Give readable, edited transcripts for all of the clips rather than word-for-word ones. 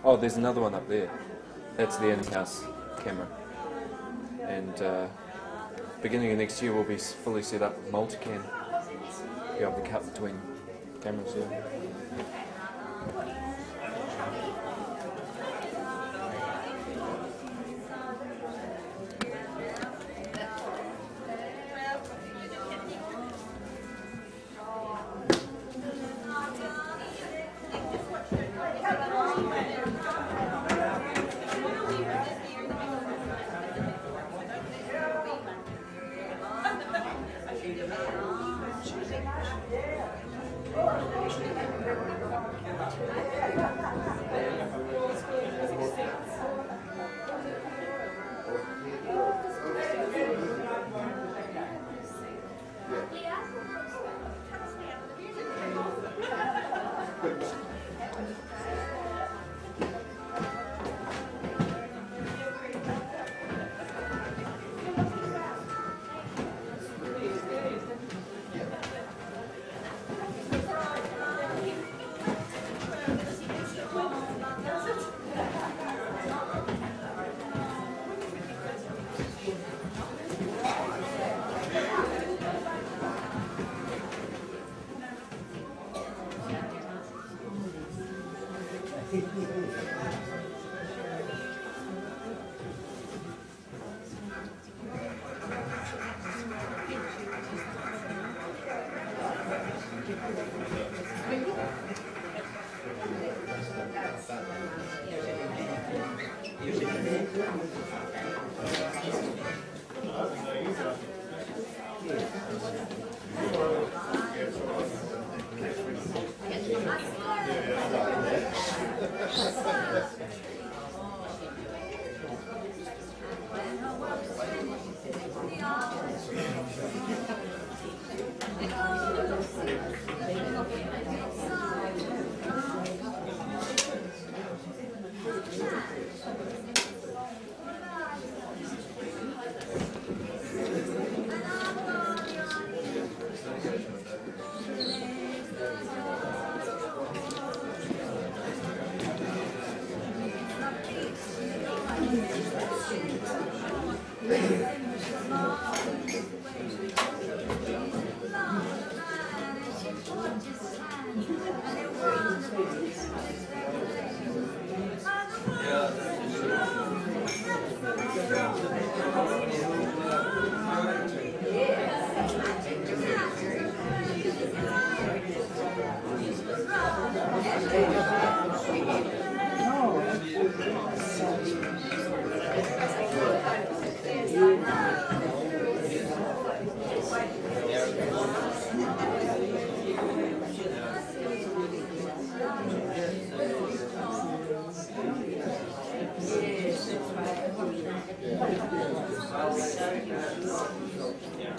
Oh, there's another one up there. That's the in-house camera. And beginning of next year we'll be fully set up with multicam. Be able to cut between cameras here.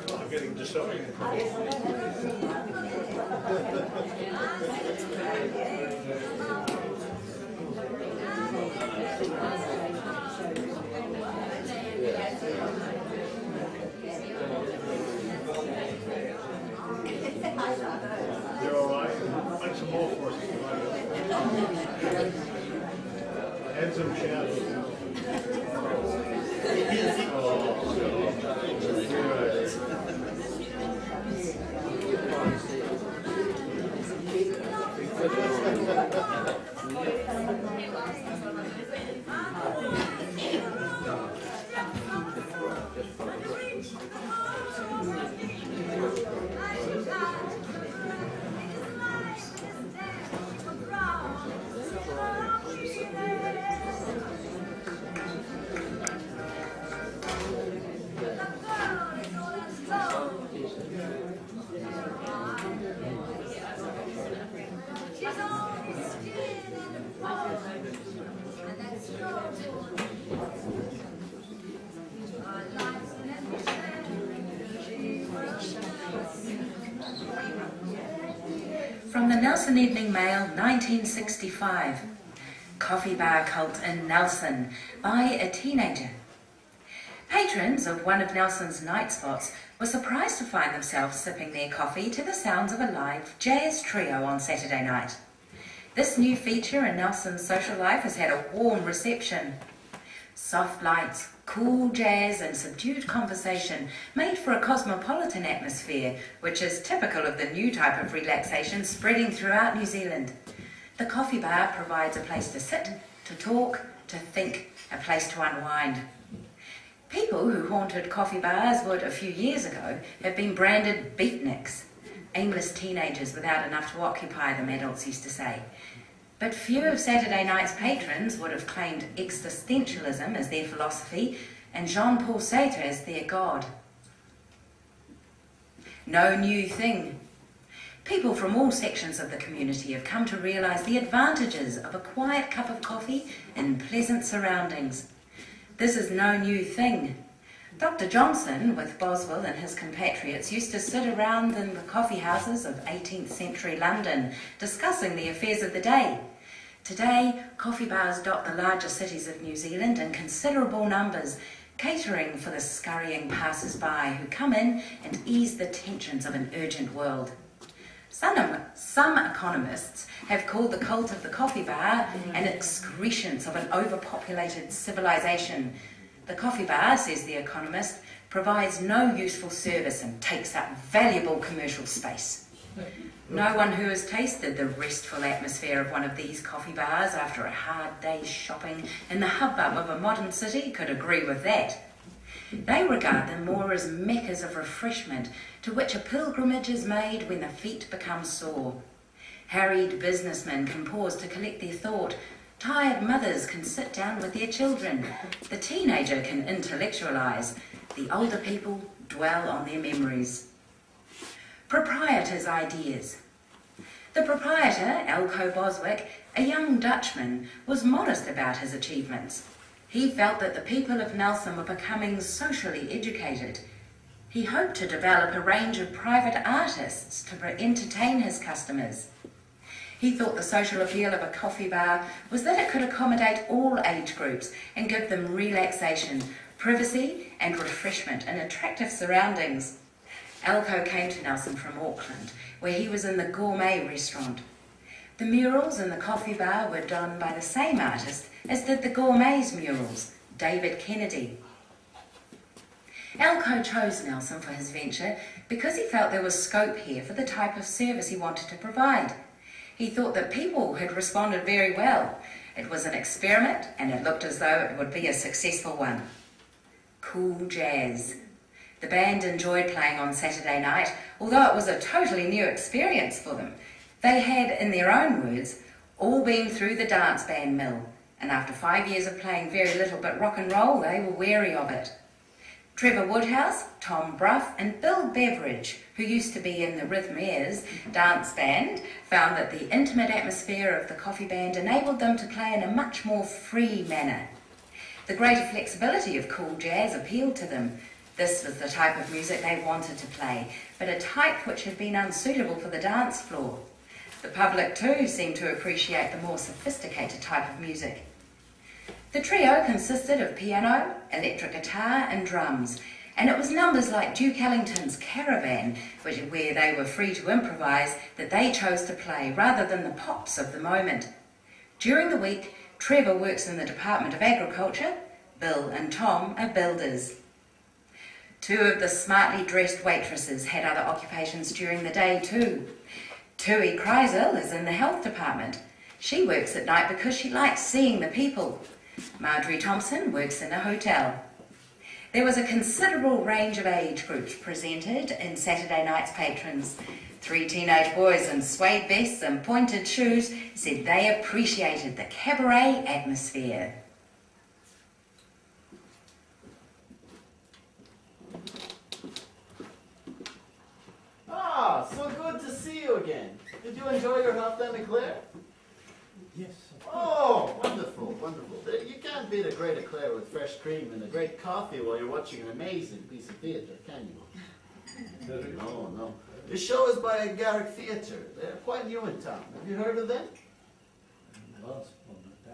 I'm getting disoriented. You're all right? Make some more for us. Add some shadows. From the Nelson Evening Mail, 1965. Coffee bar cult in Nelson by a teenager. Patrons of one of Nelson's night spots were surprised to find themselves sipping their coffee to the sounds of a live jazz trio on Saturday night. This new feature in Nelson's social life has had a warm reception. Soft lights, cool jazz and subdued conversation made for a cosmopolitan atmosphere, which is typical of the new type of relaxation spreading throughout New Zealand. The coffee bar provides a place to sit, to talk, to think, a place to unwind. People who haunted coffee bars would, a few years ago, have been branded beatniks, aimless teenagers without enough to occupy them, adults used to say. But few of Saturday night's patrons would have claimed existentialism as their philosophy and Jean-Paul Sartre as their god. No new thing. People from all sections of the community have come to realise the advantages of a quiet cup of coffee in pleasant surroundings. This is no new thing. Dr. Johnson, with Boswell and his compatriots, used to sit around in the coffee houses of 18th century London, discussing the affairs of the day. Today, coffee bars dot the larger cities of New Zealand in considerable numbers, catering for the scurrying passers-by who come in and ease the tensions of an urgent world. Some economists have called the cult of the coffee bar an excrescence of an overpopulated civilization. The coffee bar, says The Economist, provides no useful service and takes up valuable commercial space. No one who has tasted the restful atmosphere of one of these coffee bars after a hard day's shopping in the hubbub of a modern city could agree with that. They regard them more as meccas of refreshment to which a pilgrimage is made when the feet become sore. Harried businessmen can pause to collect their thought. Tired mothers can sit down with their children. The teenager can intellectualise. The older people dwell on their memories. Proprietor's ideas. The proprietor, Eelco Boswick, a young Dutchman, was modest about his achievements. He felt that the people of Nelson were becoming socially educated. He hoped to develop a range of private artists to entertain his customers. He thought the social appeal of a coffee bar was that it could accommodate all age groups and give them relaxation, privacy and refreshment in attractive surroundings. Eelco came to Nelson from Auckland, where he was in the gourmet restaurant. The murals in the coffee bar were done by the same artist as did the gourmet's murals, David Kennedy. Eelco chose Nelson for his venture because he felt there was scope here for the type of service he wanted to provide. He thought that people had responded very well. It was an experiment and it looked as though it would be a successful one. Cool jazz. The band enjoyed playing on Saturday night, although it was a totally new experience for them. They had, in their own words, all been through the dance band mill, and after 5 years of playing very little but rock and roll, they were weary of it. Trevor Woodhouse, Tom Bruff and Bill Beveridge, who used to be in the Rhythmaires dance band, found that the intimate atmosphere of the coffee band enabled them to play in a much more free manner. The greater flexibility of cool jazz appealed to them. This was the type of music they wanted to play, but a type which had been unsuitable for the dance floor. The public too seemed to appreciate the more sophisticated type of music. The trio consisted of piano, electric guitar and drums, and it was numbers like Duke Ellington's Caravan, where they were free to improvise, that they chose to play rather than the pops of the moment. During the week, Trevor works in the Department of Agriculture, Bill and Tom are builders. Two of the smartly dressed waitresses had other occupations during the day too. Tui Kreisel is in the health department. She works at night because she likes seeing the people. Marjorie Thompson works in a hotel. There was a considerable range of age groups presented in Saturday night's patrons. 3 teenage boys in suede vests and pointed shoes said they appreciated the cabaret atmosphere. Ah, so good to see you again. Did you enjoy your half then, Eclair? Yes. Oh, wonderful, wonderful. You can't beat a great eclair with fresh cream and a great coffee while you're watching an amazing piece of theatre, can you? No, no. The show is by Garrick Theatre. They're quite new in town. Have you heard of them?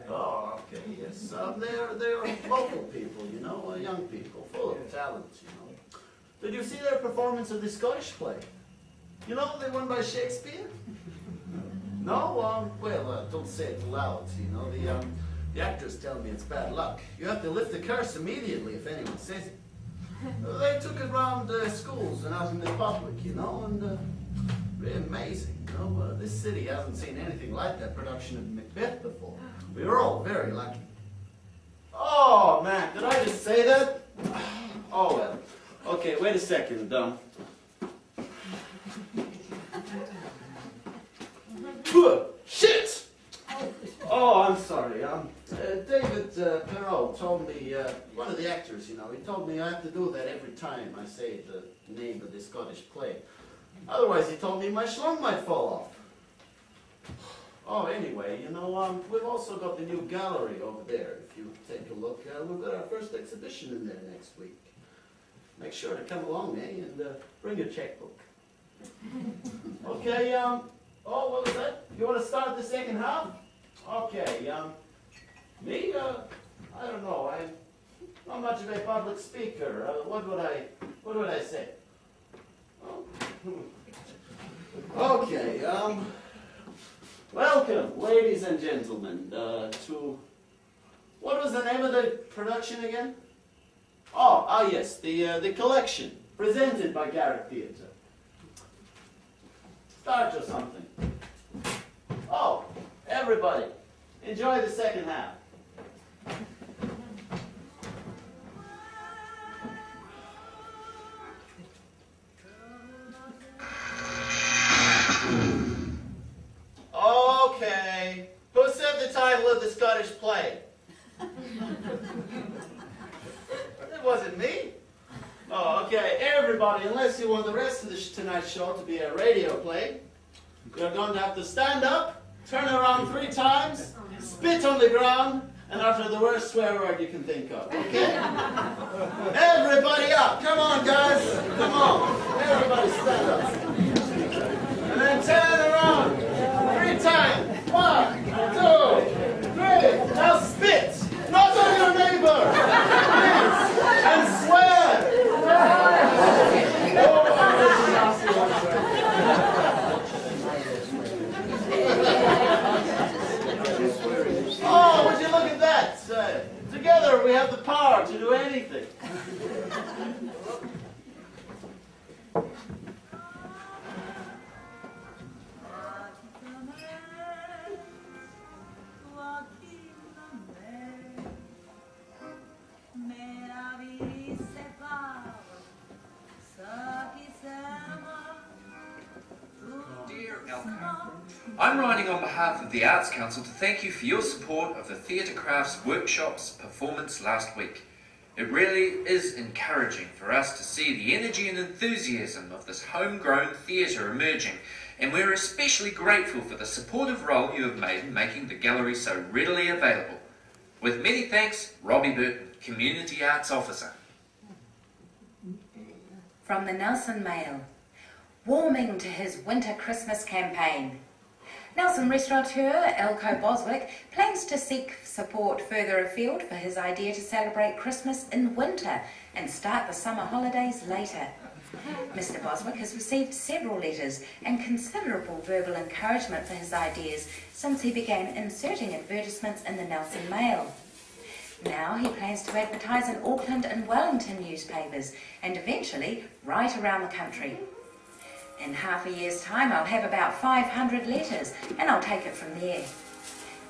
Oh, okay, yes. They're local people, you know, young people, full of talent, you know. Did you see their performance of the Scottish play? You know, they won by Shakespeare? No, well, don't say it loud, you know. The actors tell me it's bad luck. You have to lift the curse immediately if anyone says it. They took it around schools and out in the public, you know, and really amazing, you know. This city hasn't seen anything like that production of Macbeth before. We were all very lucky. Oh, man, did I just say that? Oh, well. Okay, wait a second. Shit! Oh, I'm sorry. David Perrault told me, one of the actors, you know, he told me I have to do that every time I say the name of this Scottish play. Otherwise, he told me my schlong might fall off. Oh, anyway, you know, we've also got the new gallery over there. If you take a look, we've got our first exhibition in there next week. Make sure to come along, and bring your checkbook. Okay, oh, what was that? You want to start the second half? Okay, me, I don't know. I'm not much of a public speaker. What would I say? Oh. Okay, welcome, ladies and gentlemen, to, what was the name of the production again? Oh, yes, the collection, presented by Garrick Theatre. Start or something. Oh, everybody, enjoy the second half. Okay, who said the title of the Scottish play? It wasn't me. Oh, okay, everybody, unless you want the rest of tonight's show to be a radio play, you're going to have to stand up, turn around 3 times, spit on the ground, and utter the worst swear word you can think of, okay? Everybody up! Come on, guys! Come on! Everybody stand up. And then turn around 3 times. 1, 2, 3. Now spit! Not on your neighbor! Please! And swear! Oh, would you look at that? Together we have the power to do anything. Dear Eelco, I'm writing on behalf of the Arts Council to thank you for your support of the Theatre Crafts Workshop's performance last week. It really is encouraging for us to see the energy and enthusiasm of this homegrown theatre emerging, and we're especially grateful for the supportive role you have made in making the gallery so readily available. With many thanks, Robbie Burton, Community Arts Officer. From the Nelson Mail, warming to his winter Christmas campaign. Nelson restaurateur Eelco Boswick plans to seek support further afield for his idea to celebrate Christmas in winter and start the summer holidays later. Mr. Boswick has received several letters and considerable verbal encouragement for his ideas since he began inserting advertisements in the Nelson Mail. Now he plans to advertise in Auckland and Wellington newspapers and eventually right around the country. In half a year's time I'll have about 500 letters and I'll take it from there.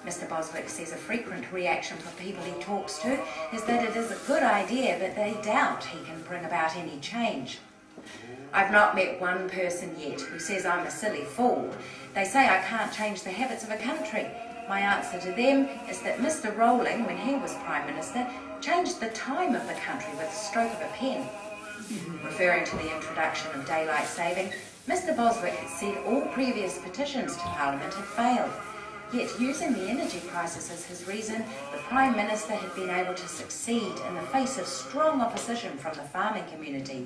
Mr. Boswick says a frequent reaction from people he talks to is that it is a good idea but they doubt he can bring about any change. I've not met one person yet who says I'm a silly fool. They say I can't change the habits of a country. My answer to them is that Mr. Rowling, when he was Prime Minister, changed the time of the country with the stroke of a pen. Referring to the introduction of daylight saving, Mr. Boswick said all previous petitions to Parliament had failed. Yet, using the energy crisis as his reason, the Prime Minister had been able to succeed in the face of strong opposition from the farming community.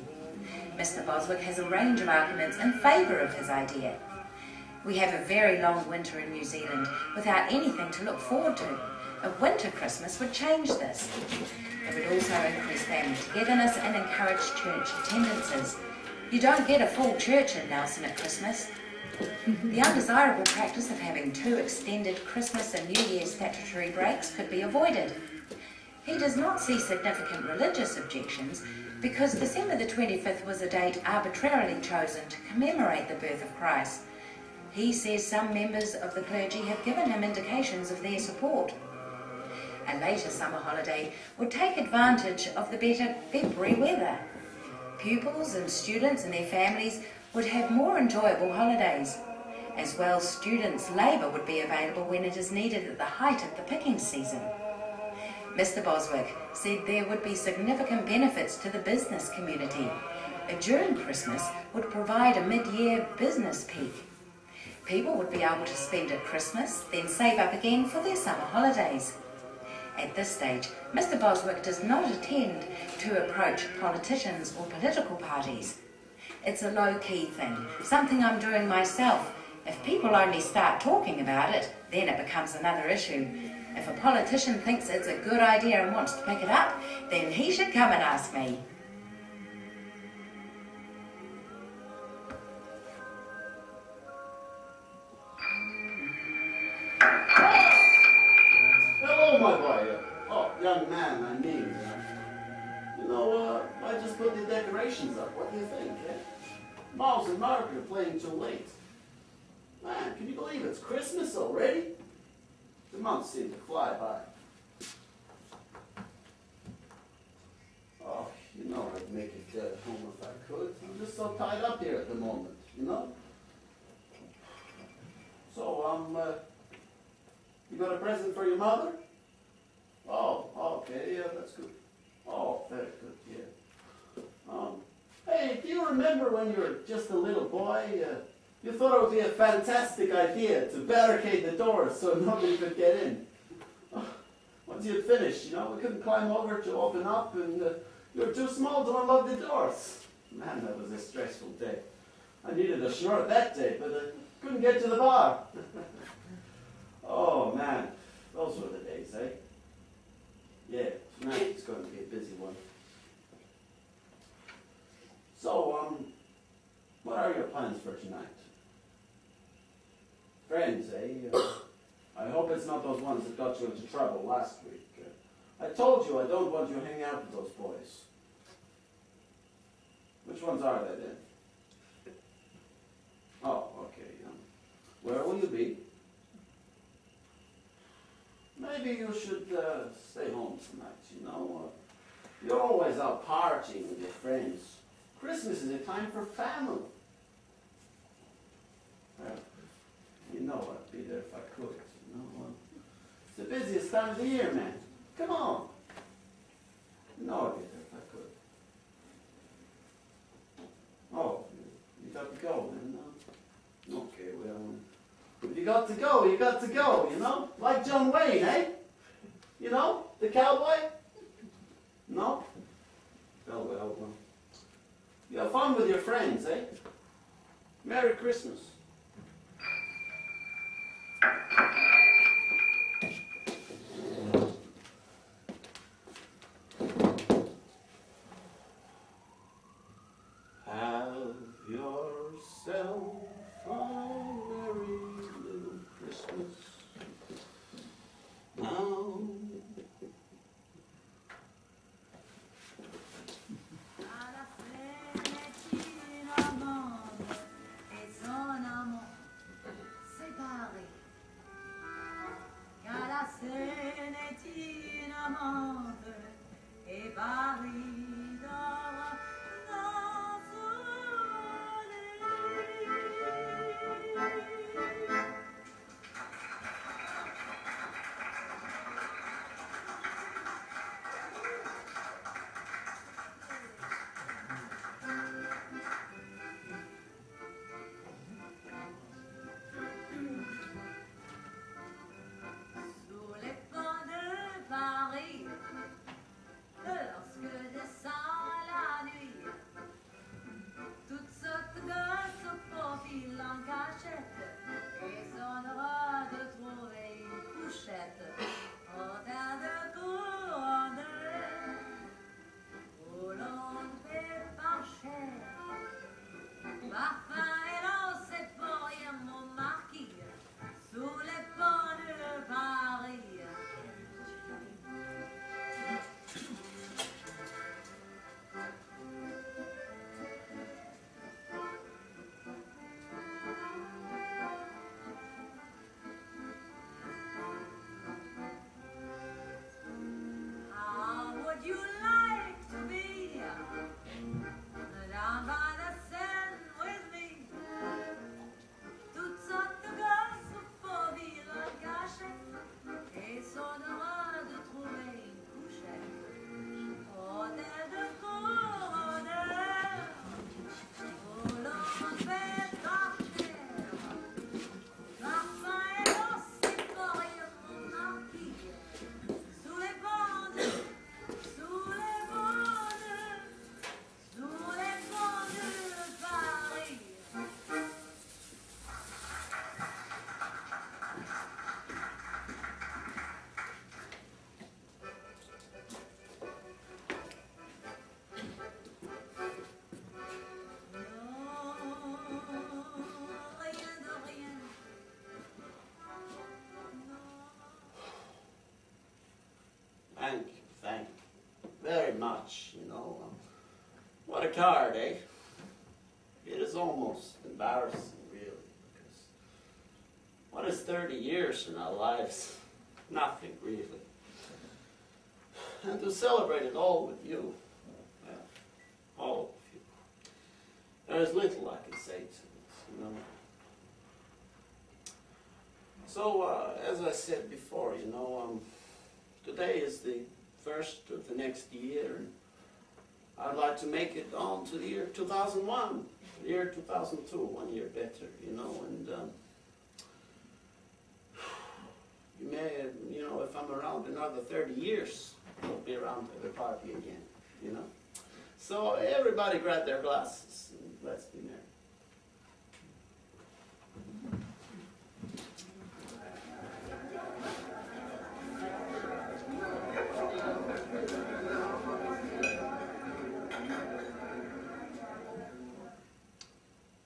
Mr. Boswick has a range of arguments in favour of his idea. We have a very long winter in New Zealand without anything to look forward to. A winter Christmas would change this. It would also increase family togetherness and encourage church attendances. You don't get a full church in Nelson at Christmas. The undesirable practice of having 2 extended Christmas and New Year's statutory breaks could be avoided. He does not see significant religious objections because December the 25th was a date arbitrarily chosen to commemorate the birth of Christ. He says some members of the clergy have given him indications of their support. A later summer holiday would take advantage of the better February weather. Pupils and students and their families would have more enjoyable holidays. As well, students' labour would be available when it is needed at the height of the picking season. Mr. Boswick said there would be significant benefits to the business community. During Christmas would provide a mid-year business peak. People would be able to spend at Christmas, then save up again for their summer holidays. At this stage, Mr. Boswick does not intend to approach politicians or political parties. It's a low-key thing, something I'm doing myself. If people only start talking about it, then it becomes another issue. If a politician thinks it's a good idea and wants to pick it up, then he should come and ask me. Hello, my boy. Oh, young man, I mean. I just put the decorations up. What do you think? Miles and Mark are playing too late. Man, can you believe it's Christmas already? The months seem to fly by. Oh, I'd make it home if I could. I'm just so tied up here at the moment, So, you got a present for your mother? Oh, okay, yeah, that's good. Oh, very good, yeah. Hey, do you remember when you were just a little boy, you thought it would be a fantastic idea to barricade the doors so nobody could get in? Once you'd finished, we couldn't climb over to open up, and you were too small to unlock the doors. Man, that was a stressful day. I needed a snort that day, but I couldn't get to the bar. Oh, man, those were the days, eh? Yeah, tonight's going to be a busy one. So, what are your plans for tonight? Friends, eh? I hope it's not those ones that got you into trouble last week. I told you I don't want you hanging out with those boys. Which ones are they then? Oh, okay. Where will you be? Maybe you should stay home tonight, You're always out partying with your friends. Christmas is a time for family. Well, I'd be there if I could, It's the busiest time of the year, man. Come on. I'd be there if I could. Oh, you got to go, man. Okay, well, if you got to go, you got to go, Like John Wayne, eh? The cowboy? No? Well, you have fun with your friends, eh? Merry Christmas. Have yourself a merry little Christmas. Now. Alla fine ci amore e sono a card, eh? It is almost embarrassing, really, because what is 30 years in our lives? Nothing, really. And to celebrate it all with you, well, all of you, there is little I can say to it, you know. So, as I said before, you know, today is the first of the next year, and I'd like to make it on to the year 2001, the year 2002, 1 year better, you know, and you may, you know, if I'm around another 30 years, I'll be around at the party again, you know. So everybody grab their glasses and let's be merry.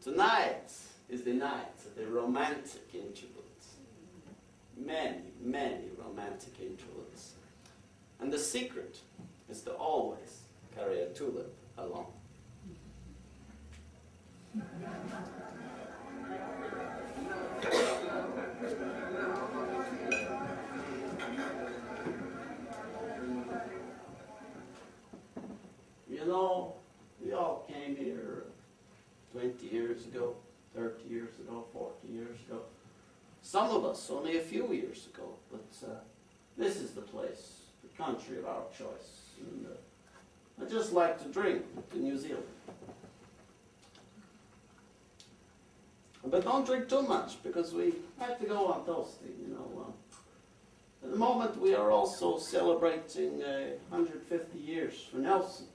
Tonight is the night of the romantic interludes. Many, many romantic interludes. And the secret is to always carry a tulip along. You know, we all came here 20 years ago, 30 years ago, 40 years ago. Some of us only a few years ago, but this is the place, the country of our choice. And I just like to drink to New Zealand. But don't drink too much, because we like to go on toasting, you know. At the moment we are also celebrating 150 years for Nelson.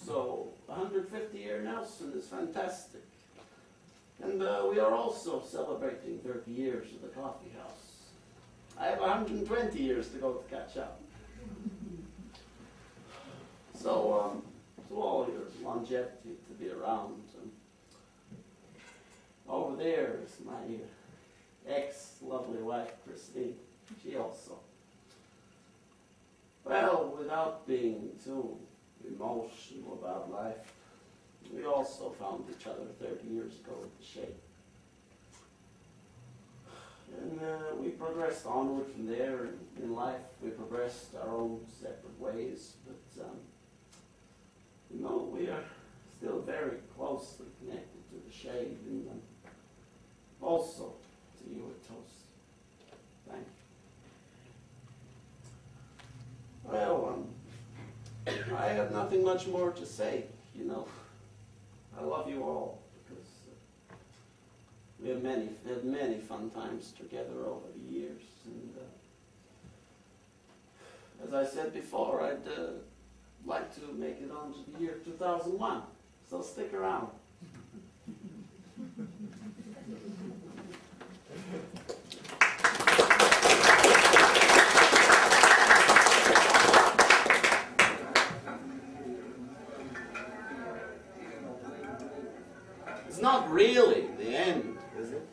So 150-year Nelson is fantastic. And we are also celebrating 30 years of the coffee house. I have 120 years to go to catch up. So, to all your longevity to be around. Over there is my ex-lovely wife, Christine. She also. Well, without being too emotional about life, we also found each other 30 years ago at the Shade. And we progressed onward from there. In life, we progressed our own separate ways. But, you know, we are still very closely connected to the Shade. And also to you a toast. Thank you. Well, I have nothing much more to say, you know. I love you all, because we have had many fun times together over the years. And as I said before, I'd like to make it on to the year 2001, so stick around. It's not really the end, is it?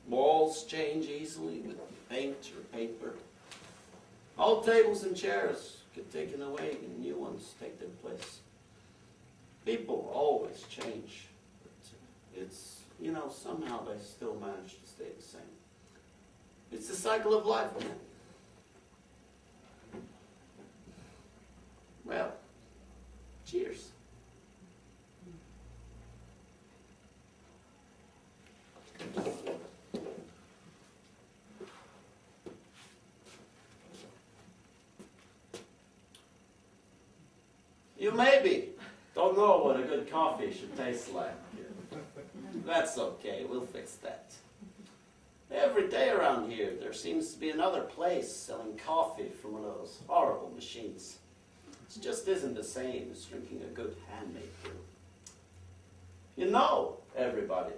Walls change easily with paint or paper. Old tables and chairs get taken away and new ones take their place. People always change, but it's, you know, somehow they still manage to stay the same. It's the cycle of life, man. Well, cheers. You maybe don't know what a good coffee should taste like. That's okay, we'll fix that. Every day around here, there seems to be another place selling coffee from one of those horrible machines. It just isn't the same as drinking a good handmade brew. You know, everybody,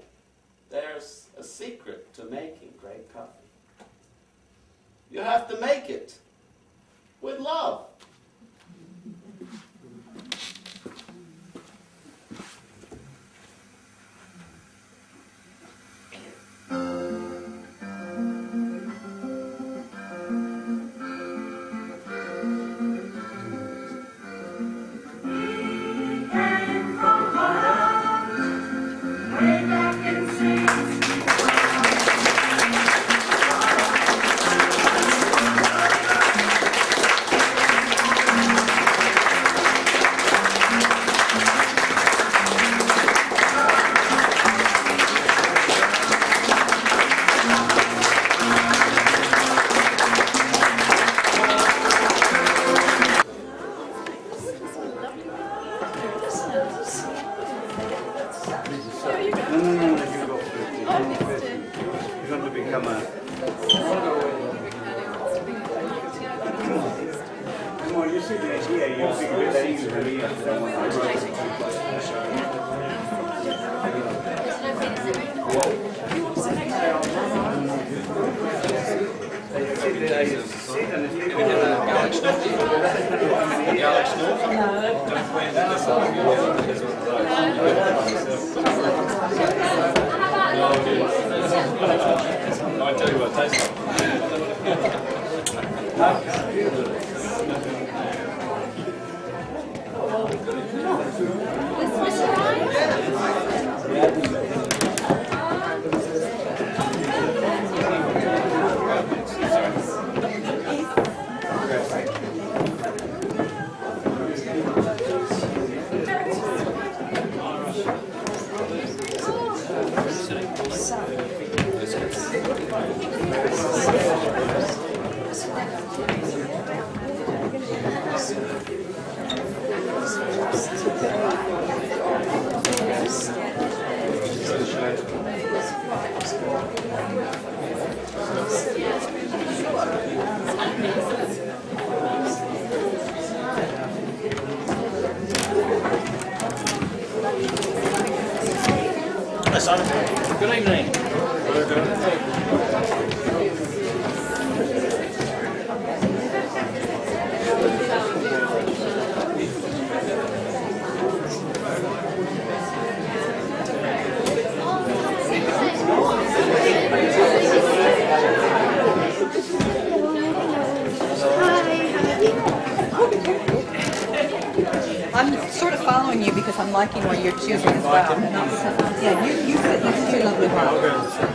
there's a secret to making great coffee. You have to make it with love. And Good evening. I'm sort of following you because I'm liking what you're choosing as well. Yeah, you fit these two lovely well.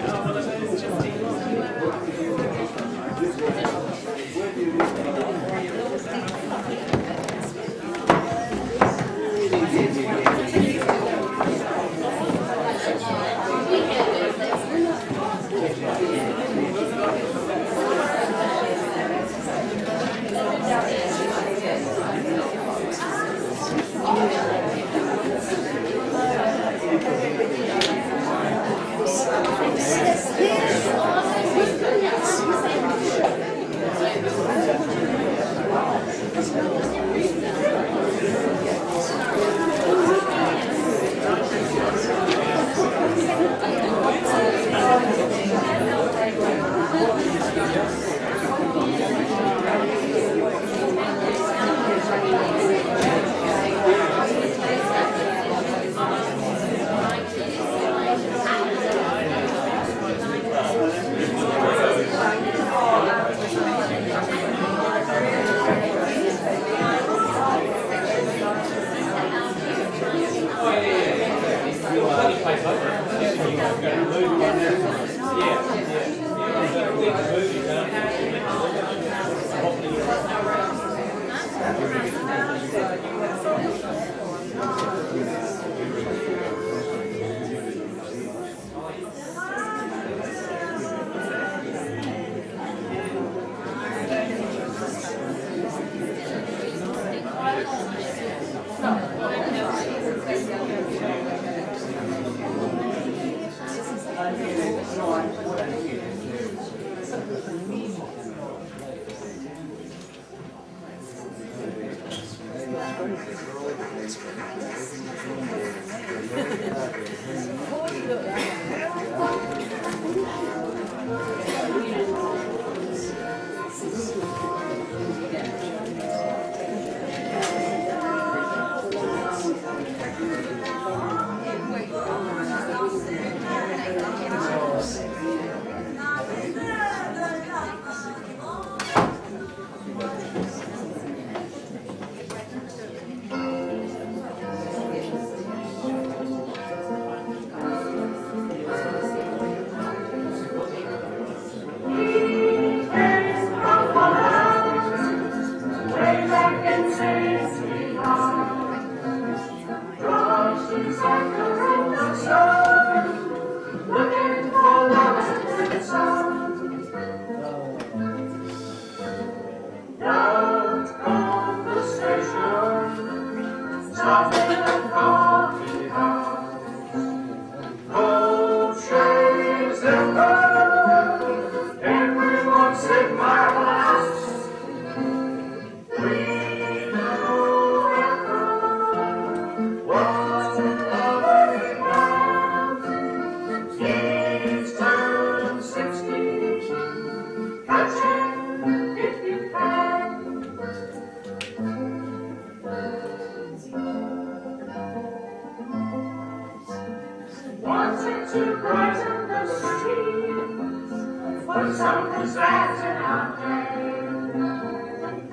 for some is that in our day.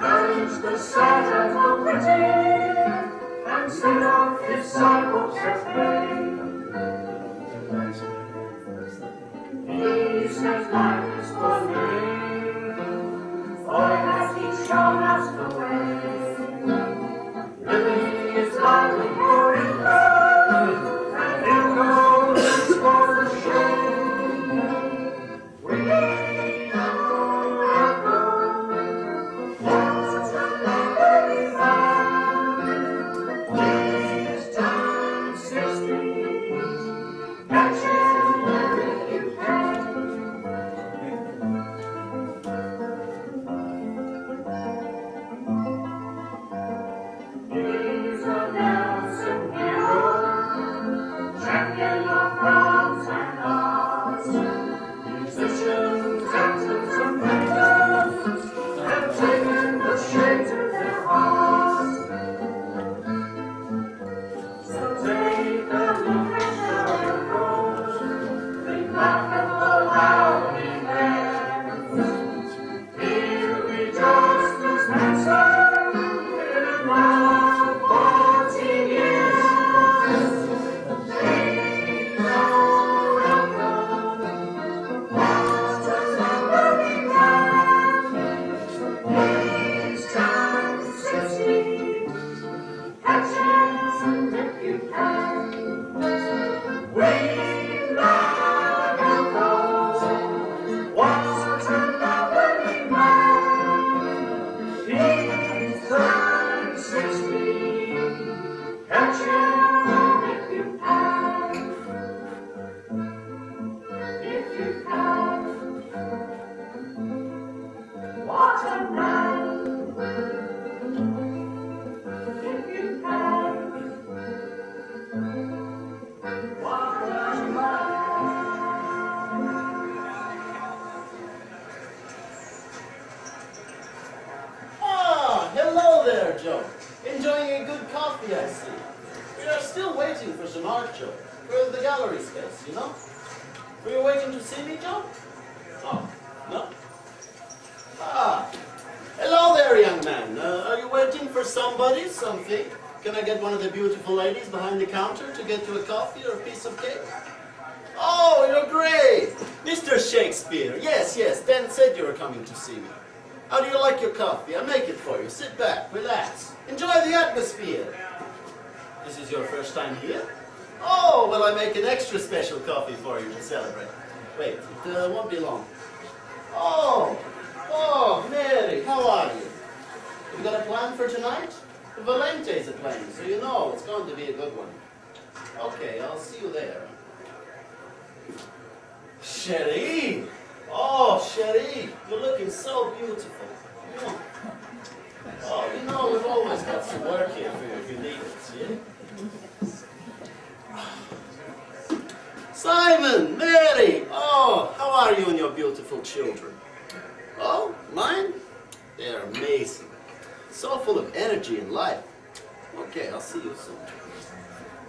Urge the sort of the witty, and set off his sidewalks of play. He says life is for living, for that he's shown us the way. Living is lively for Eelco, and Eelco is for the show. We know Eelco, wants to lovely man. He's turned 60, catches where you can. He's a Nelson hero, champion of bronze and arts. Musicians, actors, and painters have taken the shape of their hearts. So take a look at Eelco, remarkable how he lives. He'll be just as handsome in about 40 years. We know Eelco, wants to somebody man. He's turned 60, catches and if you can. We love Eelco, wants to somebody man. He's turned 60, catches if you can. If you can. What a man! If you can. What a man! Ah, hello there, Joe. Enjoying a good coffee, I see. We are still waiting for some art, Joe. For the gallery space, you know? Were you waiting to see me, Joe? Oh, no? Ah, hello there, young man. Are you waiting for somebody, something? Can I get one of the beautiful ladies behind the counter to get you a coffee or a piece of cake? Oh, you're great! Mr. Shakespeare. Yes, yes, Dan said you were coming to see me. How do you like your coffee? I'll make it for you. Sit back, relax. Enjoy the atmosphere. This is your first time here? Oh, well, I make an extra special coffee for you to celebrate. Wait, it won't be long. Oh, Mary, how are you? You got a plan for tonight? Valente's a playing, so you know it's going to be a good one. Okay, I'll see you there. Cherie! Oh, Cherie, you're looking so beautiful. Oh, you know, we've always got some work here for you if you need it, see? Simon, Mary, oh, how are you and your beautiful children? Oh, mine? They're amazing. So full of energy and life. Okay, I'll see you soon.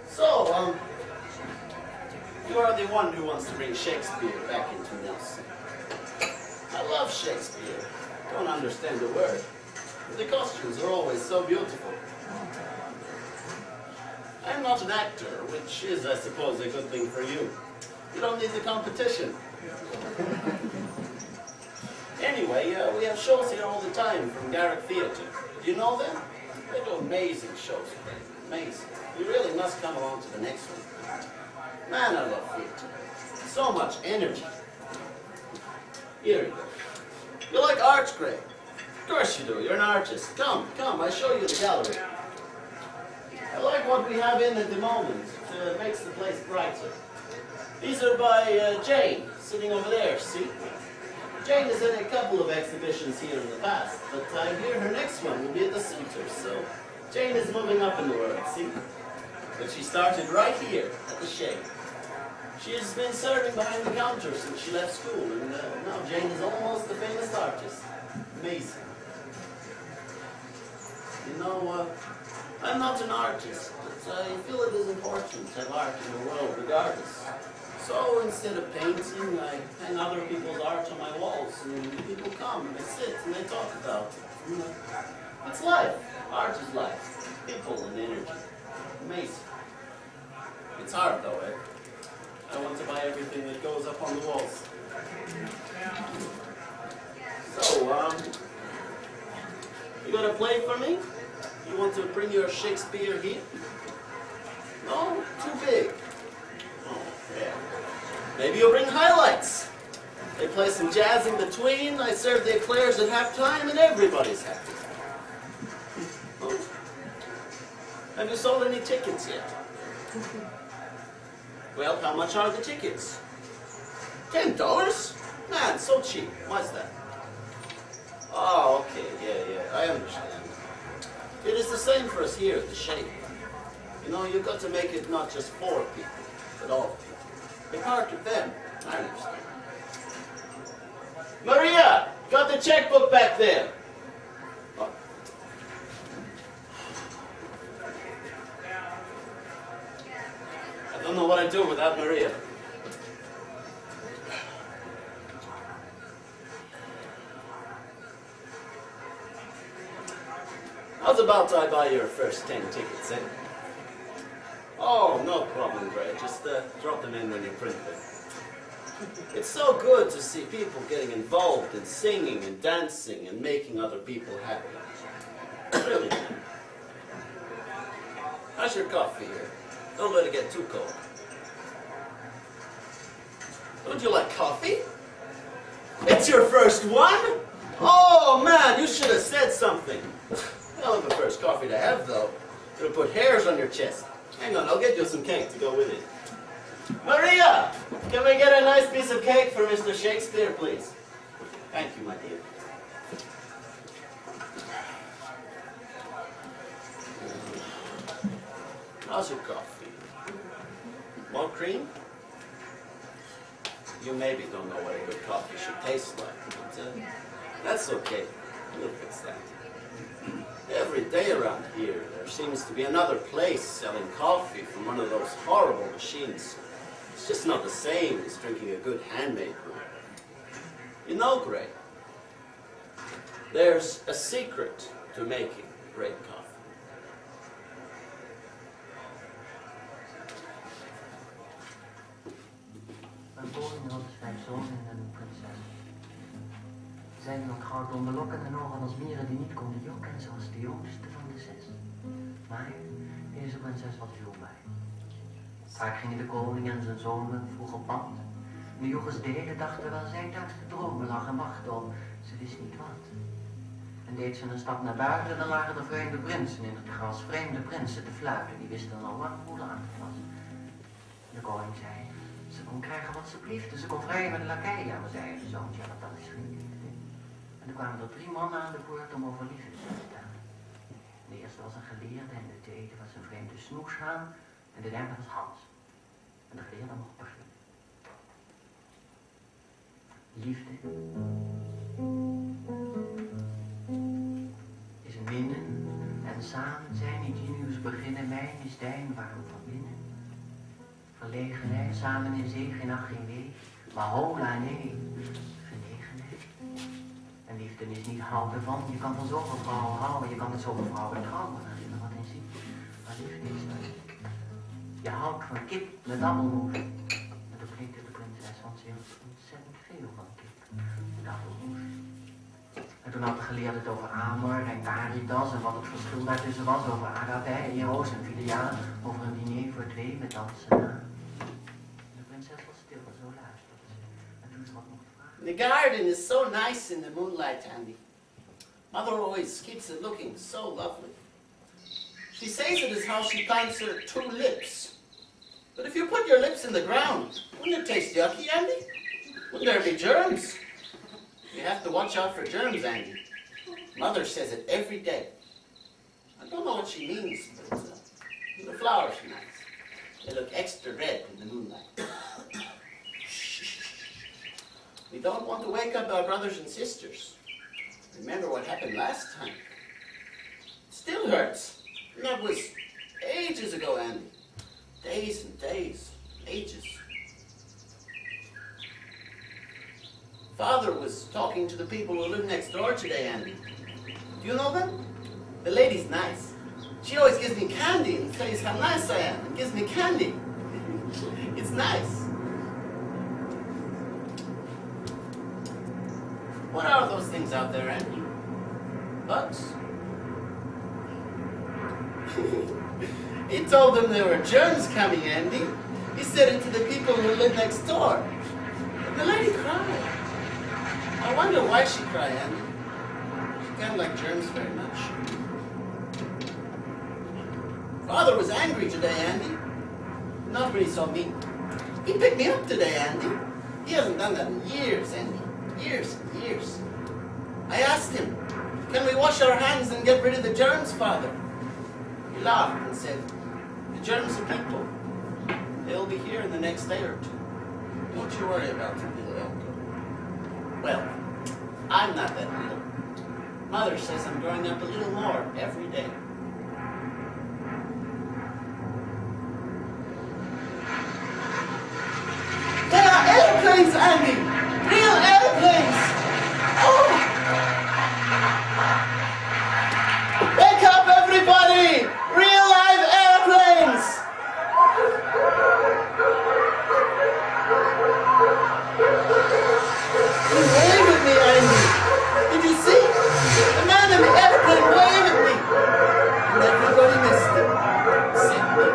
So, you are the one who wants to bring Shakespeare back into Nelson. I love Shakespeare. Don't understand a word. The costumes are always so beautiful. I'm not an actor, which is, I suppose, a good thing for you. You don't need the competition. Anyway, we have shows here all the time from Garrick Theatre. Do you know them? They do amazing shows. Amazing. You really must come along to the next one. Man, I love theatre. So much energy. Here you go. You like art, Greg? Of course you do. You're an artist. Come, I show you the gallery. I like what we have in at the moment. It makes the place brighter. These are by Jane, sitting over there, see? Jane has had a couple of exhibitions here in the past, but I hear her next one will be at the Suitors, so Jane is moving up in the world, see? But she started right here, at the Shade. She has been serving behind the counter since she left school, and now Jane is almost a famous artist. Amazing. You know, I'm not an artist, but I feel it is important to have art in the world regardless. So instead of painting, I hang other people's art on my walls, and people come and they sit and they talk about it. You know, it's life. Art is life. People and energy. Amazing. It's hard though, eh? I want to buy everything that goes up on the walls. So, you got a play for me? You want to bring your Shakespeare here? No? Too big? Oh, yeah. Maybe you'll bring highlights. They play some jazz in between, I serve the eclairs at halftime, and everybody's happy. Oh. Have you sold any tickets yet? Well, how much are the tickets? $10? Man, so cheap. Why's that? Oh, okay, yeah, I understand. It is the same for us here at the Shape. You know, you've got to make it not just for people, but all people. Be part of them. I understand. Maria, got the checkbook back there. Oh. I don't know what I'd do without Maria. How's about I buy your first 10 tickets, eh? Oh, no problem, Gray. Just drop them in when you print them. It's so good to see people getting involved in singing and dancing and making other people happy. Really. How's your coffee here? Don't let it get too cold. Don't you like coffee? It's your first one? Oh, man, you should have said something. Hell of a first coffee to have, though. It'll put hairs on your chest. Hang on, I'll get you some cake to go with it. Maria! Can we get a nice piece of cake for Mr. Shakespeare, please? Thank you, my dear. How's your coffee? More cream? You maybe don't know what a good coffee should taste like, but that's okay. We'll fix that. Every day around here, there seems to be another place selling coffee from one of those horrible machines. It's just not the same as drinking a good handmade brew. You know, Gray, there's a secret to making great coffee. Een koning had 5 zonen en een prinses. Zij had goud onder lokken en ogen als mieren die niet konden jokken, en ze was de jongste van de 6. Maar deze prinses was heel blij. Vaak gingen de koning en zijn zonen vroeg op pad. En de jochies de hele dag terwijl zij thuis te dromen lag en wachtte op, ze wist niet wat. En deed ze een stap naar buiten en dan lagen de vreemde prinsen in het gras, vreemde prinsen te fluiten, die wisten al lang hoe laat het was. De koning zei, ze kon krijgen wat ze bliefde, ze kon vrijen met de lakeien, maar zei de zoontje, ja, dat is geen liefde. En er kwamen er 3 mannen aan de poort om over liefde te vertellen. De eerste was een geleerde en de tweede was een vreemde snoeshaan en de derde was Hans. En de geleerde mocht beginnen. Liefde is een minnen en samen zijn die nieuws beginnen, mijn is dijn warm van binnen. Verlegenheid, samen in zee, geen nacht, geen week, maar hola, nee, genegenheid. En liefde is niet houden van, je kan van zoveel vrouwen houden, je kan met zoveel vrouwen trouwen, als je er wat in ziet. Maar liefde is dat. Je houdt van kip met appelmoes. En toen knikte de prinses, want ze hield ontzettend veel van kip met appelmoes. En toen had de geleerde het over Amor en Caritas en wat het verschil daartussen was, over Agathé, Eros en Philia, over een diner voor 2 met dansen na. De prinses was stil en zo luisterde ze. En toen ze wat mocht vragen. The garden is so nice in the moonlight, Andy. Mother always keeps it looking so lovely. She says it is how she plants her 2 lips. But if you put your lips in the ground, wouldn't it taste yucky, Andy? Wouldn't there be germs? You have to watch out for germs, Andy. Mother says it every day. I don't know what she means, but the flowers are nice. They look extra red in the moonlight. Shh. We don't want to wake up our brothers and sisters. Remember what happened last time? It still hurts. And that was ages ago, Andy. Days and days. Ages. Father was talking to the people who live next door today, Andy. Do you know them? The lady's nice. She always gives me candy and says how nice I am and gives me candy. It's nice. What are those things out there, Andy? Bugs? He told them there were germs coming, Andy. He said it to the people who live next door. And the lady cried. I wonder why she cried, Andy. She can't like germs very much. Father was angry today, Andy. Not when he saw me. He picked me up today, Andy. He hasn't done that in years, Andy. Years and years. I asked him, can we wash our hands and get rid of the germs, Father? He laughed and said, the germs are people. They'll be here in the next day or two. Don't you worry about them, little Eelco. Well, I'm not that little. Mother says I'm growing up a little more every day. There are airplanes, Andy! Real airplanes! Oh! Wake up, everybody! Real live airplanes! He waved at me, Andy. Did you see? The man in the airplane waved at me. And everybody missed him. Except me.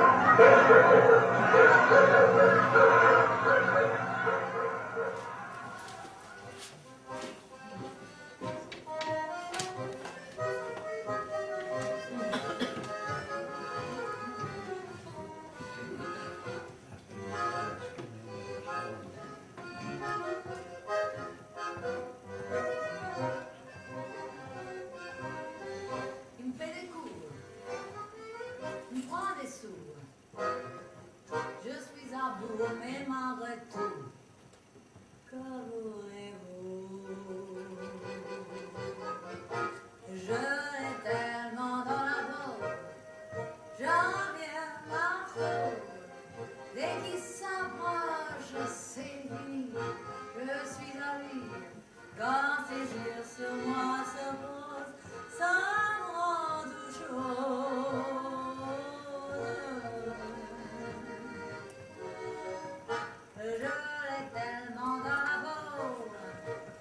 Il me fait des cours, il me prend des sous. Je suis à bout, mais malgré tout, que voulez-vous? Je l'ai tellement dans la peau, j'en viens marteau. Dès qu'il s'approche, c'est fini, je suis à lui. Quand ses yeux sur moi se posent, ça me rend tout chose. Je l'ai tellement dans la peau,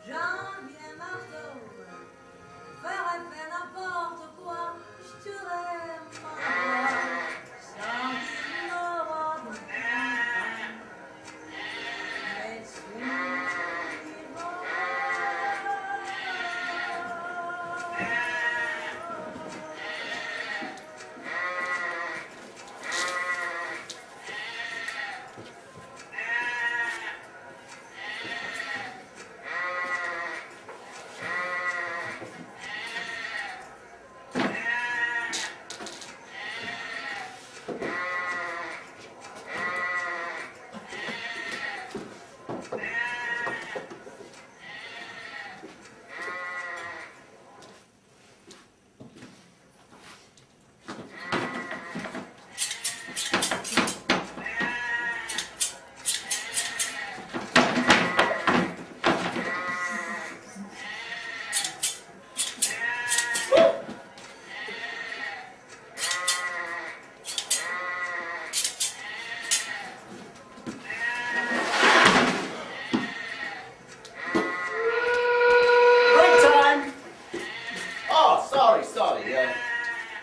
j'en viens marteau. Ferais faire n'importe quoi, je tuerais ma voix. Sans qu'il me rende mais suivant.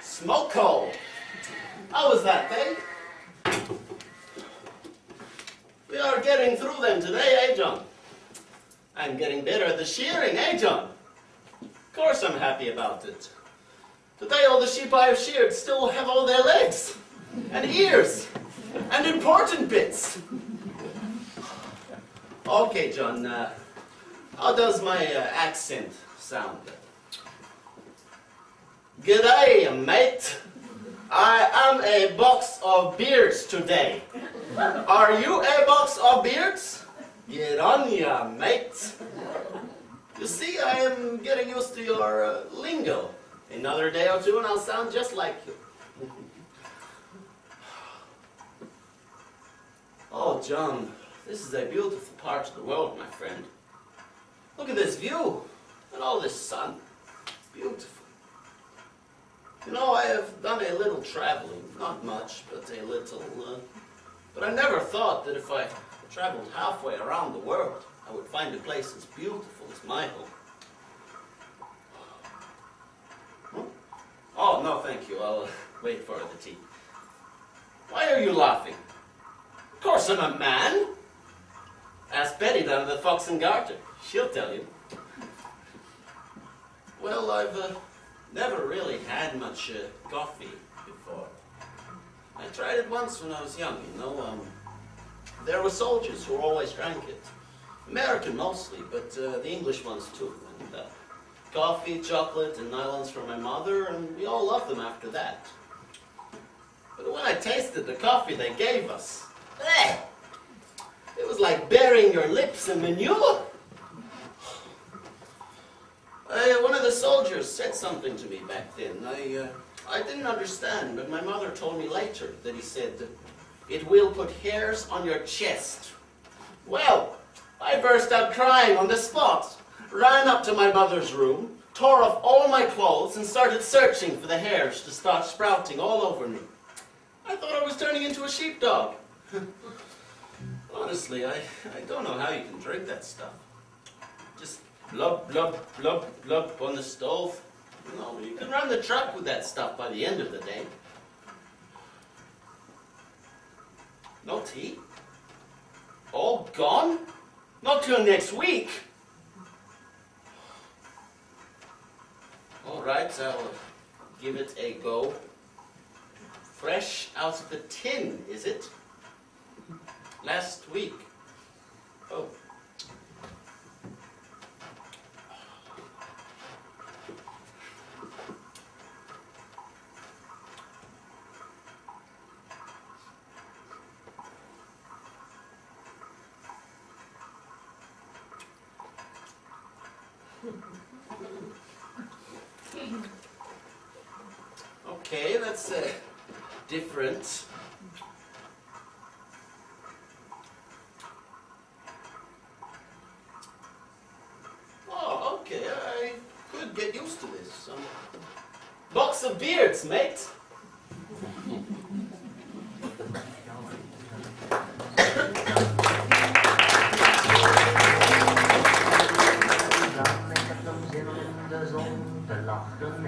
Smoke coal. How was that, eh? We are getting through them today, eh, John? I'm getting better at the shearing, eh, John? Of course I'm happy about it. Today all the sheep I have sheared still have all their legs, and ears, and important bits. Okay, John, how does my accent sound? G'day, mate. I am a box of beards today. Are you a box of beards? Get on ya, mate. You see, I am getting used to your lingo. Another day or two and I'll sound just like you. Oh, John, this is a beautiful part of the world, my friend. Look at this view and all this sun. Beautiful. You know, I have done a little traveling. Not much, but a little. But I never thought that if I traveled halfway around the world, I would find a place as beautiful as my home. Huh? Oh, no, thank you. I'll wait for the tea. Why are you laughing? Of course I'm a man. Ask Betty down at the Fox and Garter. She'll tell you. Well, I've never really had much coffee before. I tried it once when I was young, you know. There were soldiers who always drank it. American mostly, but the English ones too. And coffee, chocolate, and nylons for my mother, and we all loved them after that. But when I tasted the coffee they gave us, it was like burying your lips in manure. One of the soldiers said something to me back then. I didn't understand, but my mother told me later that he said, "It will put hairs on your chest." Well, I burst out crying on the spot, ran up to my mother's room, tore off all my clothes, and started searching for the hairs to start sprouting all over me. I thought I was turning into a sheepdog. Honestly, I don't know how you can drink that stuff. Just blub, blub, blub, blub on the stove. No, you can run the truck with that stuff by the end of the day. No tea? All gone? Not till next week. All right, I'll give it a go. Fresh out of the tin, is it? Last week. Oh. Okay, that's different. Oh, okay, I could get used to this. Box of beards, mate.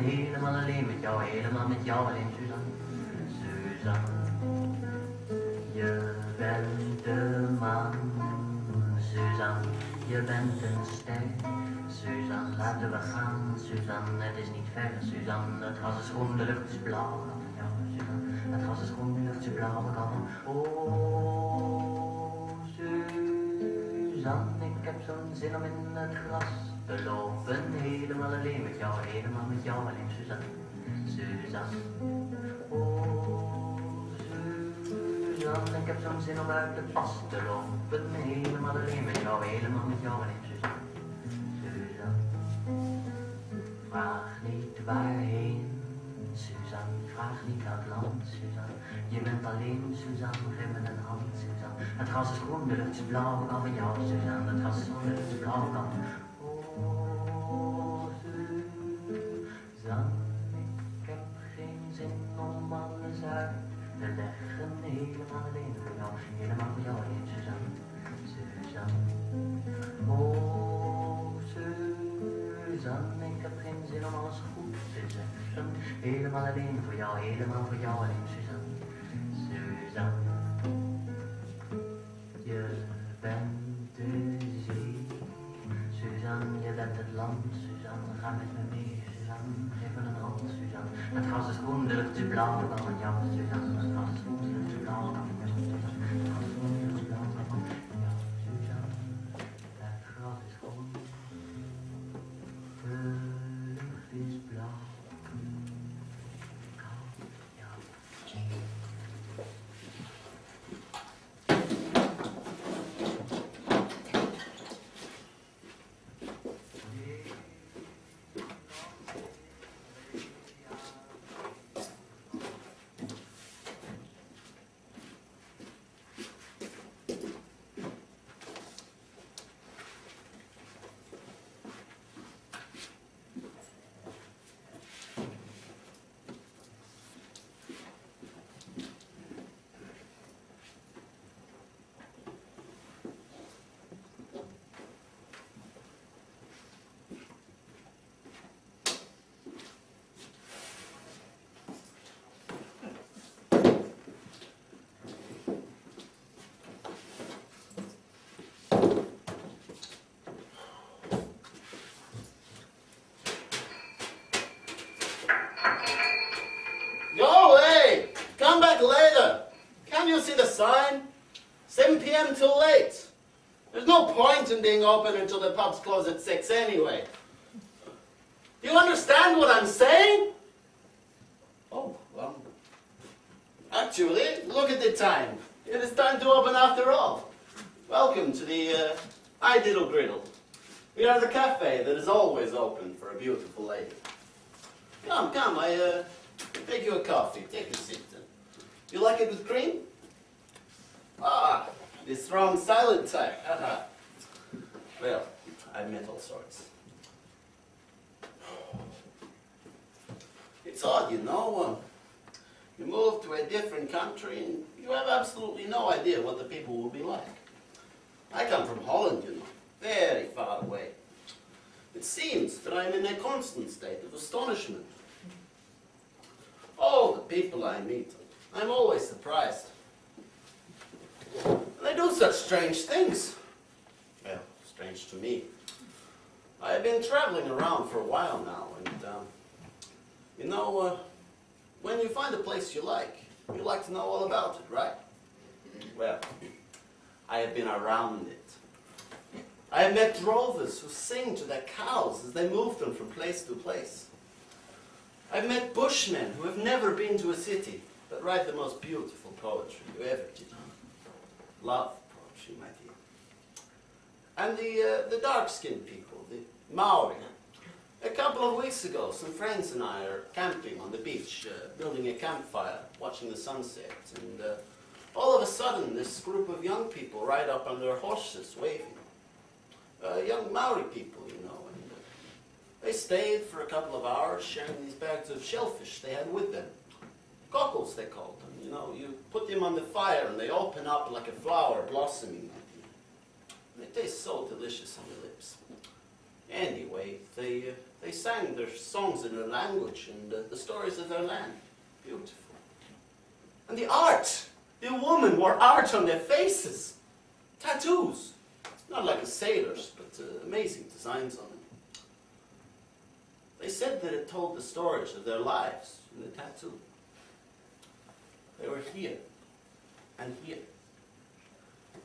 Helemaal alleen met jou, helemaal met jou alleen, Suzanne. Suzanne, je bent de man. Suzanne, je bent een ster. Suzanne, laten we gaan. Suzanne, het is niet ver. Suzanne, het gras is groen, de lucht is blauw. Ja, Suzanne, het gras is groen, de lucht is blauw. Oh, Suzanne, ik heb zo'n zin om in het gras te lopen, helemaal alleen met jou, helemaal met jou alleen, Suzanne. Suzanne, oh Suzanne, ik heb zo'n zin om uit het pas te lopen, helemaal alleen met jou, helemaal met jou alleen, Suzanne. Suzanne, vraag niet waarheen, Suzanne, vraag niet welk land, Suzanne. Je bent alleen, Suzanne, geef me een hand, Suzanne. Het gras is groen, de lucht is blauw, ik hou van jou, Suzanne. Het gras is groen, de lucht is blauw, ik hou van jou. Suzanne, ik heb geen zin om alles uit te leggen. Helemaal alleen voor jou, helemaal voor jou alleen, Suzanne. Suzanne, oh Suzanne, ik heb geen zin om alles goed te zeggen. Helemaal alleen voor jou, helemaal voor jou alleen, Suzanne. Suzanne, je bent de zee. Suzanne, je bent het land. Suzanne, ga met me mee. Suzanne, geef me een hand, Suzanne. Het gras is groen, de lucht is blauw, ik hou van jou, Suzanne. Het gras is groen, de lucht is blauw, ik hou van jou, Suzanne. Het gras is groen, de lucht is blauw, ik hou van jou, Suzanne. Het gras is groen, de lucht is blauw, ik hou van jou. point in being open until the pubs close at 6 anyway. Do you understand what I'm saying? Oh, well, actually, look at the time. It is time to open after all. Welcome to the Ididdle Griddle. We are the cafe that is always open for a beautiful lady. Come, I make you a coffee. Take a seat. You like it with cream? Ah, the strong silent type. Well, I've met all sorts. It's odd, you know. You move to a different country and you have absolutely no idea what the people will be like. I come from Holland, you know, very far away. It seems that I'm in a constant state of astonishment. All the people I meet, I'm always surprised. They do such strange things. Well, strange to me. I've been traveling around for a while now, and you know, when you find a place you like to know all about it, right? Well, I have been around it. I have met drovers who sing to their cows as they move them from place to place. I've met bushmen who have never been to a city, but write the most beautiful poetry you ever did. Love poetry, my dear. And the dark-skinned people, the Maori. A couple of weeks ago, some friends and I are camping on the beach, building a campfire, watching the sunset, and all of a sudden, this group of young people ride up on their horses, waving. Young Maori people, you know, and they stayed for a couple of hours, sharing these bags of shellfish they had with them. Cockles, they called them. You know, you put them on the fire and they open up like a flower blossoming. They taste so delicious on the lips. Anyway, they sang their songs in their language and the stories of their land. Beautiful. And the art! The women wore art on their faces. Tattoos. Not like a sailor's, but amazing designs on them. They said that it told the stories of their lives in the tattoo. They were here and here.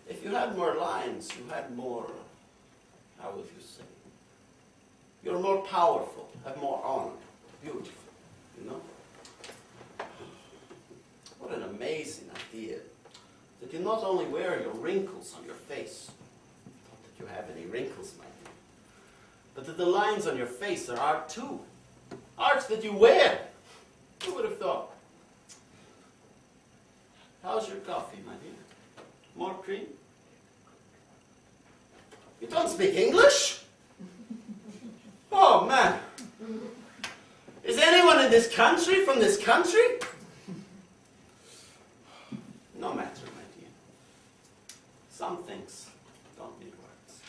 If you had more lines, you had more, how would you say? You're more powerful, have more honor, beautiful, you know? What an amazing idea. That you not only wear your wrinkles on your face, not that you have any wrinkles, my dear, but that the lines on your face are art too. Art that you wear. Who would have thought? How's your coffee, my dear? More cream? You don't speak English? Oh, man. Is anyone in this country from this country? No matter, my dear. Some things don't need words.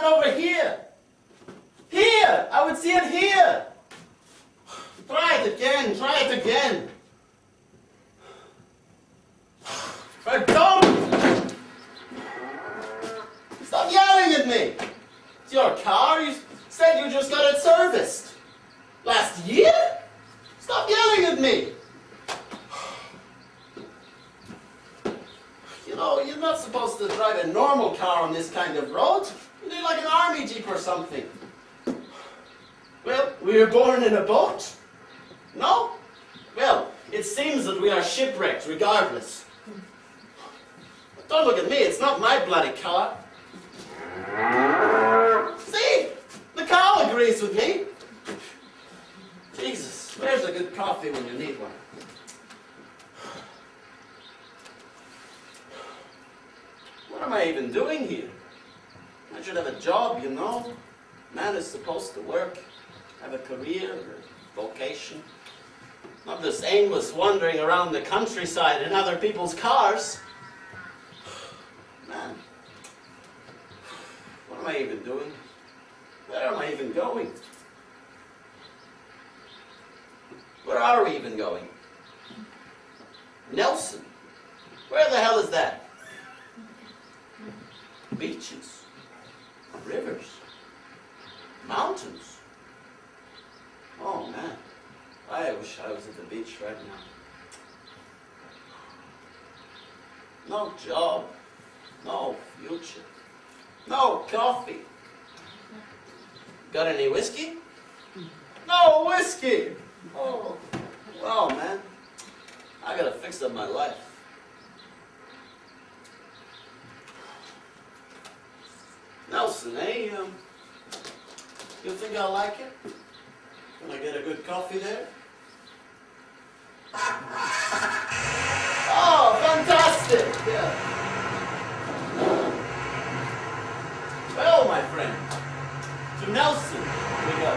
coming over here. Here! I would see it here! Try it again, try it again. Don't! Stop yelling at me! It's your car. You said you just got it serviced. Last year? Stop yelling at me! You know, you're not supposed to drive a normal car on this kind of road. You need like an army jeep or something. Well, we were born in a boat? No? Well, it seems that we are shipwrecked regardless. But don't look at me, it's not my bloody car. See? The cow agrees with me. Jesus, where's a good coffee when you need one? What am I even doing here? I should have a job, you know. Man is supposed to work, have a career, or vocation. Not this aimless wandering around the countryside in other people's cars. Man, what am I even doing? Where am I even going? Where are we even going? Nelson? Where the hell is that? Beaches, rivers, mountains. Oh man, I wish I was at the beach right now. No job, no future, no coffee. Got any whiskey? No whiskey! Oh, well man, I gotta fix up my life. Nelson, eh? You think I'll like it? Can I get a good coffee there? Oh, fantastic! Yeah. Well, my friend, to Nelson we go.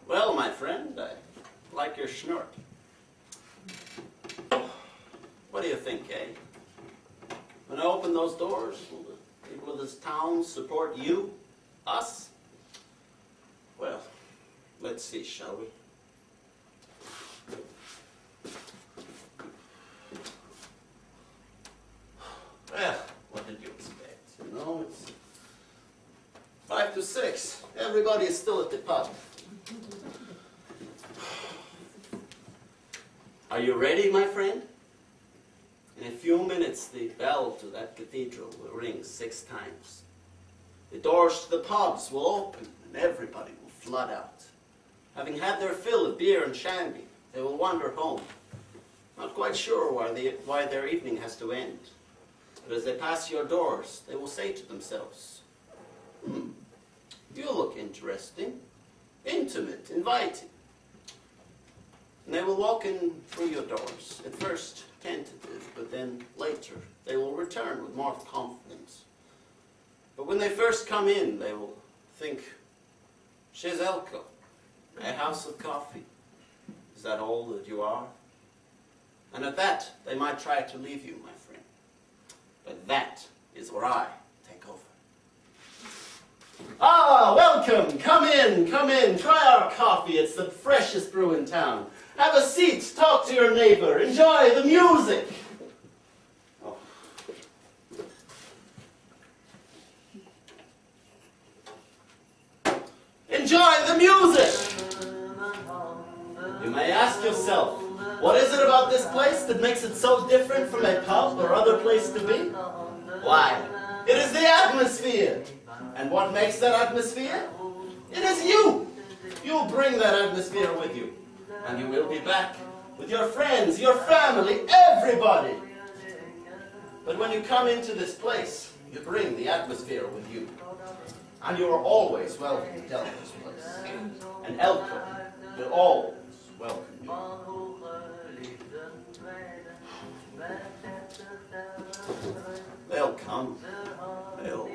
Well, my friend, I like your schnort. What do you think, eh? When I open those doors, will the people of this town support you? Us? Well, let's see, shall we? Well, what did you expect? You know, it's 5 to 6. Everybody is still at the pub. Are you ready, my friend? In a few minutes, the bell to that cathedral will ring 6 times. The doors to the pubs will open and everybody will flood out. Having had their fill of beer and shandy, they will wander home, not quite sure why their evening has to end. But as they pass your doors, they will say to themselves, you look interesting, intimate, inviting. And they will walk in through your doors, at first tentative, but then later they will return with more confidence. But when they first come in, they will think, "Chez Eelco, a house of coffee. Is that all that you are?" And at that, they might try to leave you, my friend. But that is where I take over. Ah, welcome! Come in, try our coffee. It's the freshest brew in town. Have a seat, talk to your neighbor, enjoy the music. Oh. Enjoy the music! You may ask yourself, what is it about this place that makes it so different from a pub or other place to be? Why, it is the atmosphere. And what makes that atmosphere? It is you. You bring that atmosphere with you. And you will be back with your friends, your family, everybody. But when you come into this place, you bring the atmosphere with you. And you are always welcome to this place. And Eelco will always welcome you. They'll come. They'll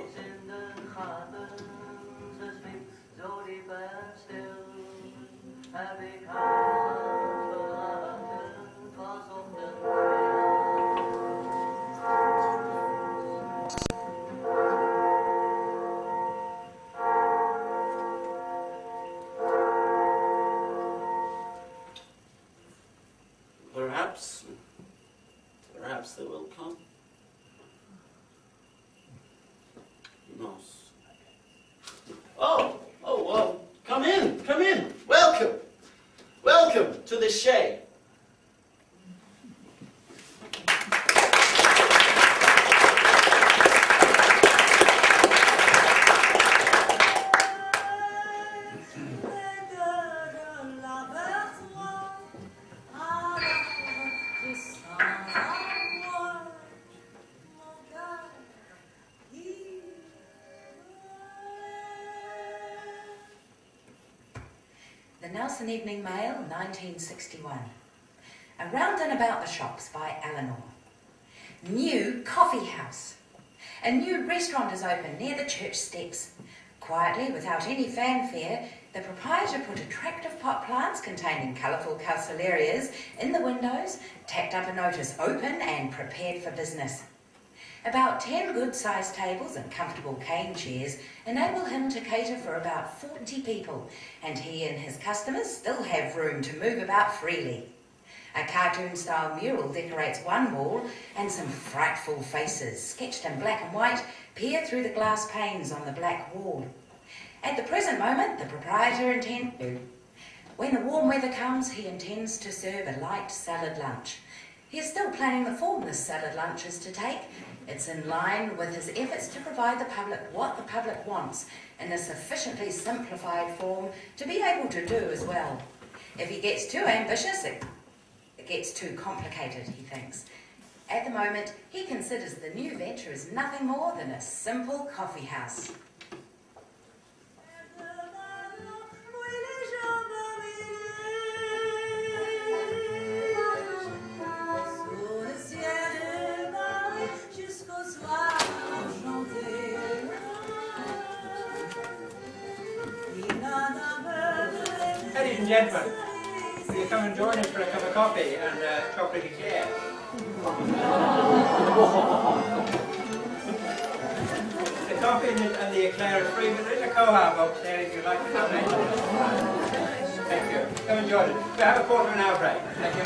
Perhaps they will come. Who knows? Oh, come in. Welcome to the shade. The Nelson Evening Mail, 1961. Around and about the shops by Eleanor. New coffee house. A new restaurant is open near the church steps. Quietly, without any fanfare, the proprietor put attractive pot plants containing colourful calceolarias in the windows, tacked up a notice open and prepared for business. About 10 good-sized tables and comfortable cane chairs enable him to cater for about 40 people, and he and his customers still have room to move about freely. A cartoon-style mural decorates one wall, and some frightful faces, sketched in black and white, peer through the glass panes on the black wall. At the present moment, the proprietor intends to. When the warm weather comes, he intends to serve a light salad lunch. He is still planning the form this salad lunch is to take. It's in line with his efforts to provide the public what the public wants in a sufficiently simplified form to be able to do as well. If he gets too ambitious, it gets too complicated, he thinks. At the moment, he considers the new venture as nothing more than a simple coffee house. Ladies and gentlemen, will you come and join us for a cup of coffee and chocolate eclair? The coffee and the eclair is free, but there's a co-op upstairs if you'd like to come in. Thank you. Come and join us. We'll have a quarter of an hour break. Thank you.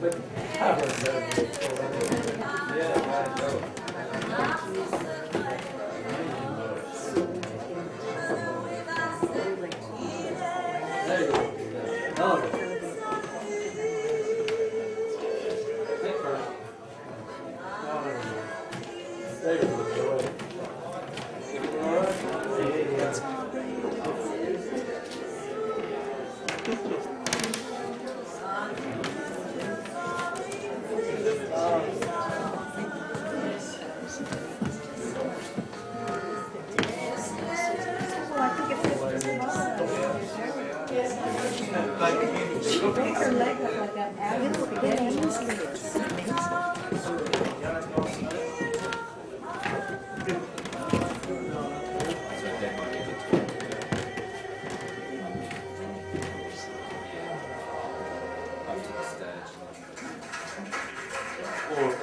Or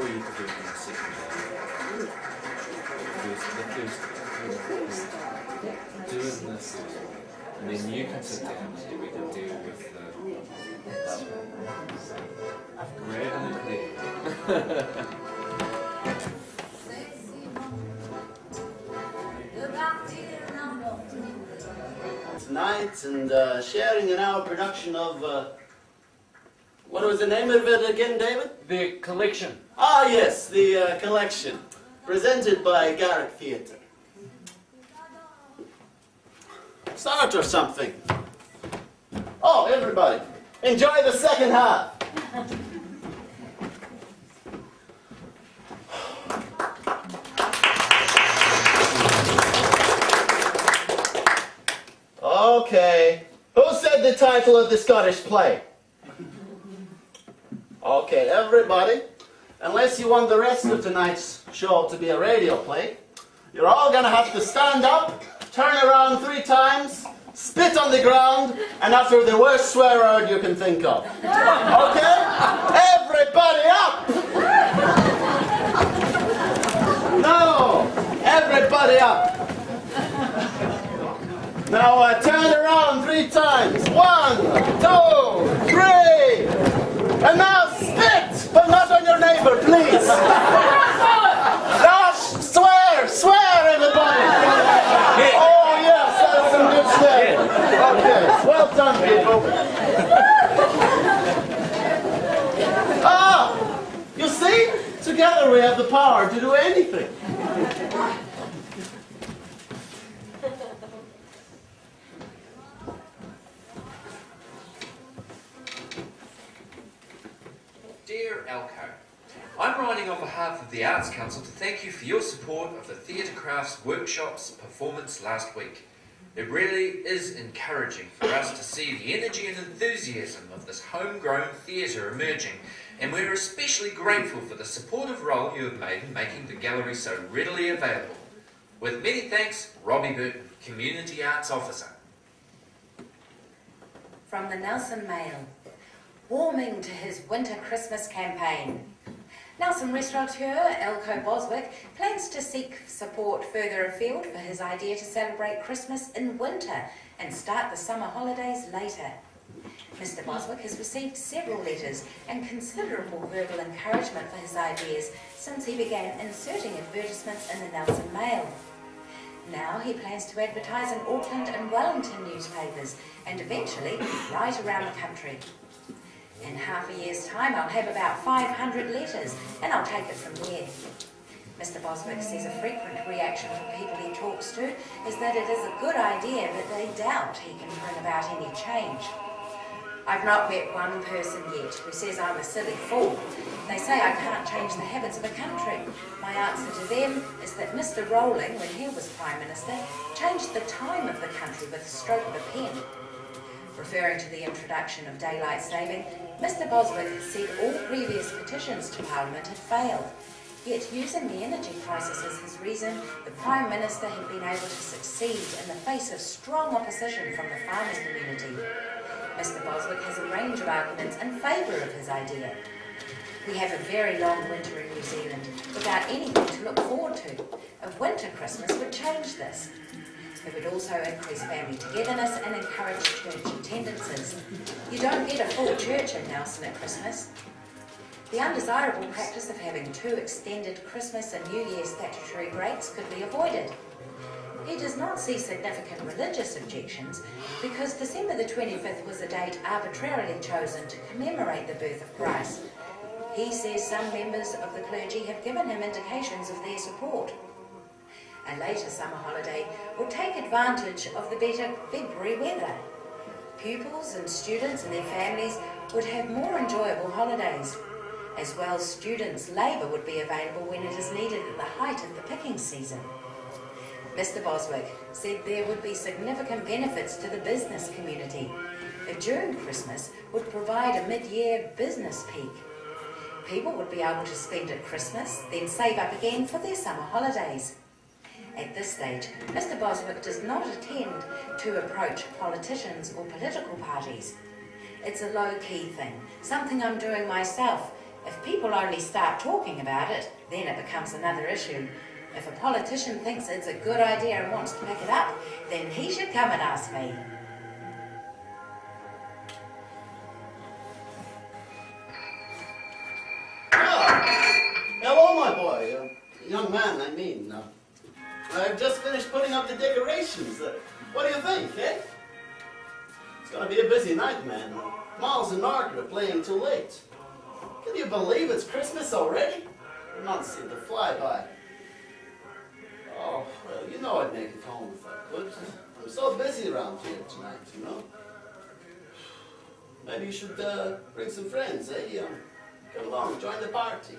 you could do it in the second day. Do it in this, and then you can sit down and we can deal with the red and clear. Tonight and sharing in our production of what was the name of it again, David? The collection. Ah, yes, the collection, presented by Garrick Theatre. Start or something. Oh, everybody, enjoy the second half. Okay, who said the title of the Scottish play? Okay, everybody, unless you want the rest of tonight's show to be a radio play, you're all going to have to stand up, turn around 3 times, spit on the ground, and utter the worst swear word you can think of. Okay? Everybody up! No! Everybody up! Now turn around 3 times. 1, 2, 3! And now spit, but not on your neighbor, please. Now swear, everybody. Oh yes, that's some good swearing. Okay, well done, people. Ah, you see, together we have the power to do anything. Dear Eelco, I'm writing on behalf of the Arts Council to thank you for your support of the Theatre Crafts Workshop's performance last week. It really is encouraging for us to see the energy and enthusiasm of this homegrown theatre emerging, and we're especially grateful for the supportive role you have made in making the gallery so readily available. With many thanks, Robbie Burton, Community Arts Officer. From the Nelson Mail. Warming to his winter Christmas campaign. Nelson restaurateur Eelco Boswick plans to seek support further afield for his idea to celebrate Christmas in winter and start the summer holidays later. Mr. Boswick has received several letters and considerable verbal encouragement for his ideas since he began inserting advertisements in the Nelson Mail. Now he plans to advertise in Auckland and Wellington newspapers and eventually right around the country. In half a year's time, I'll have about 500 letters, and I'll take it from there. Mr. Boswick says a frequent reaction from people he talks to is that it is a good idea, but they doubt he can bring about any change. I've not met one person yet who says I'm a silly fool. They say I can't change the habits of a country. My answer to them is that Mr. Rowling, when he was Prime Minister, changed the time of the country with the stroke of a pen. Referring to the introduction of daylight saving, Mr. Boswick said all previous petitions to Parliament had failed. Yet, using the energy crisis as his reason, the Prime Minister had been able to succeed in the face of strong opposition from the farming community. Mr. Boswick has a range of arguments in favour of his idea. We have a very long winter in New Zealand, without anything to look forward to. A winter Christmas would change this. It would also increase family togetherness and encourage church attendances. You don't get a full church in Nelson at Christmas. The undesirable practice of having 2 extended Christmas and New Year statutory breaks could be avoided. He does not see significant religious objections because December the 25th was a date arbitrarily chosen to commemorate the birth of Christ. He says some members of the clergy have given him indications of their support. A later summer holiday would take advantage of the better February weather. Pupils and students and their families would have more enjoyable holidays. As well, students' labour would be available when it is needed at the height of the picking season. Mr. Boswick said there would be significant benefits to the business community. A June Christmas would provide a mid-year business peak. People would be able to spend at Christmas, then save up again for their summer holidays. At this stage, Mr. Boswick does not intend to approach politicians or political parties. It's a low-key thing, something I'm doing myself. If people only start talking about it, then it becomes another issue. If a politician thinks it's a good idea and wants to pick it up, then he should come and ask me. Hello, my boy. Young man, I mean. I've just finished putting up the decorations. What do you think, eh? It's going to be a busy night, man. Miles and Margaret are playing too late. Can you believe it's Christmas already? The months seem to fly by. Oh, well, you know I'd make it home if I could. I'm so busy around here tonight, you know. Maybe you should bring some friends, eh? Come along, join the party.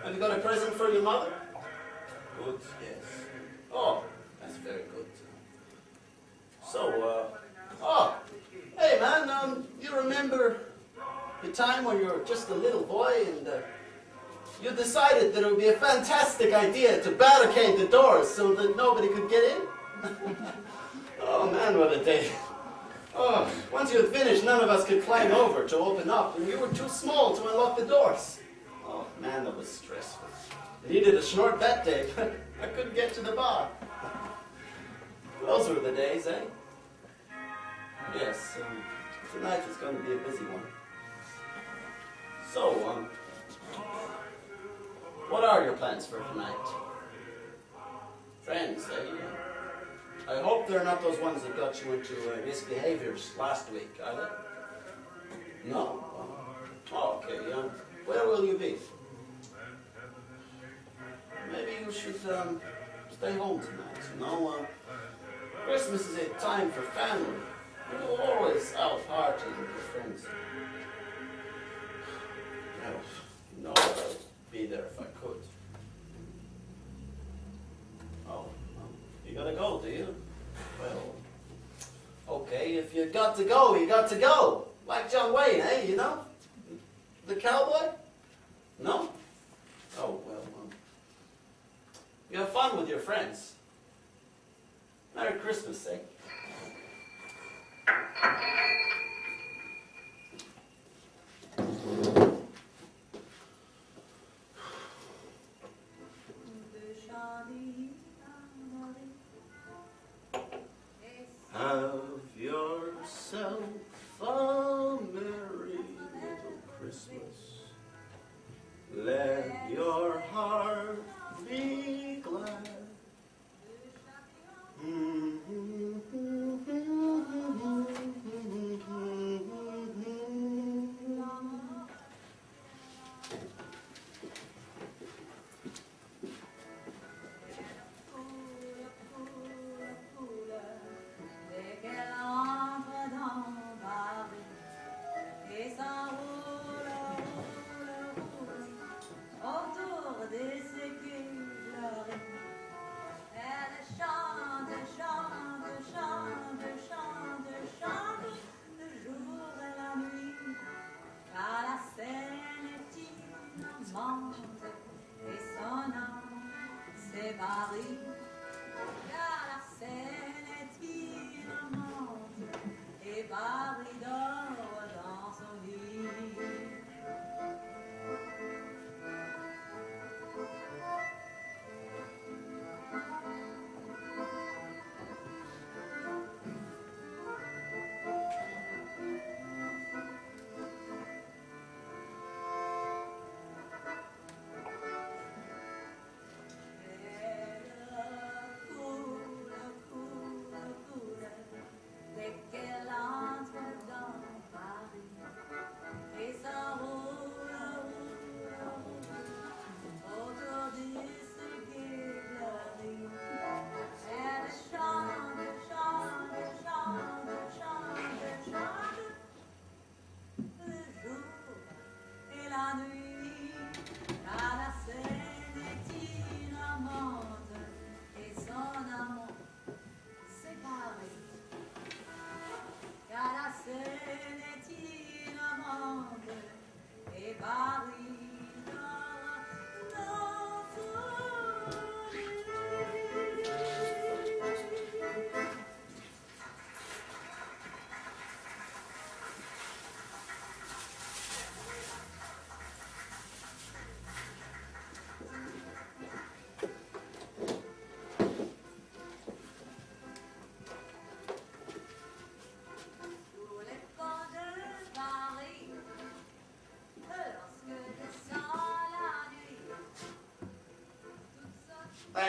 Have you got a present for your mother? Good, yes. Oh, that's very good. So, hey man, you remember the time when you were just a little boy and you decided that it would be a fantastic idea to barricade the doors so that nobody could get in? Oh man, what a day. Oh, once you had finished, none of us could climb over to open up, and you were too small to unlock the doors. Oh man, that was stressful. I needed a short that day, but I couldn't get to the bar. Those were the days, eh? Yes, tonight is going to be a busy one. So, what are your plans for tonight? Friends, eh? I hope they're not those ones that got you into misbehaviors last week, are they? No? Oh, okay, where will you be? Maybe you should stay home tonight, you know? Christmas is a time for family. You're always out partying with your friends. No, I'd be there if I could. Oh, you gotta go, do you? Well, okay, if you got to go, you got to go. Like John Wayne, eh, you know? The cowboy? No? Oh, well, you have fun with your friends. Merry Christmas, eh? Have yourself a merry little Christmas. Let your heart be glad.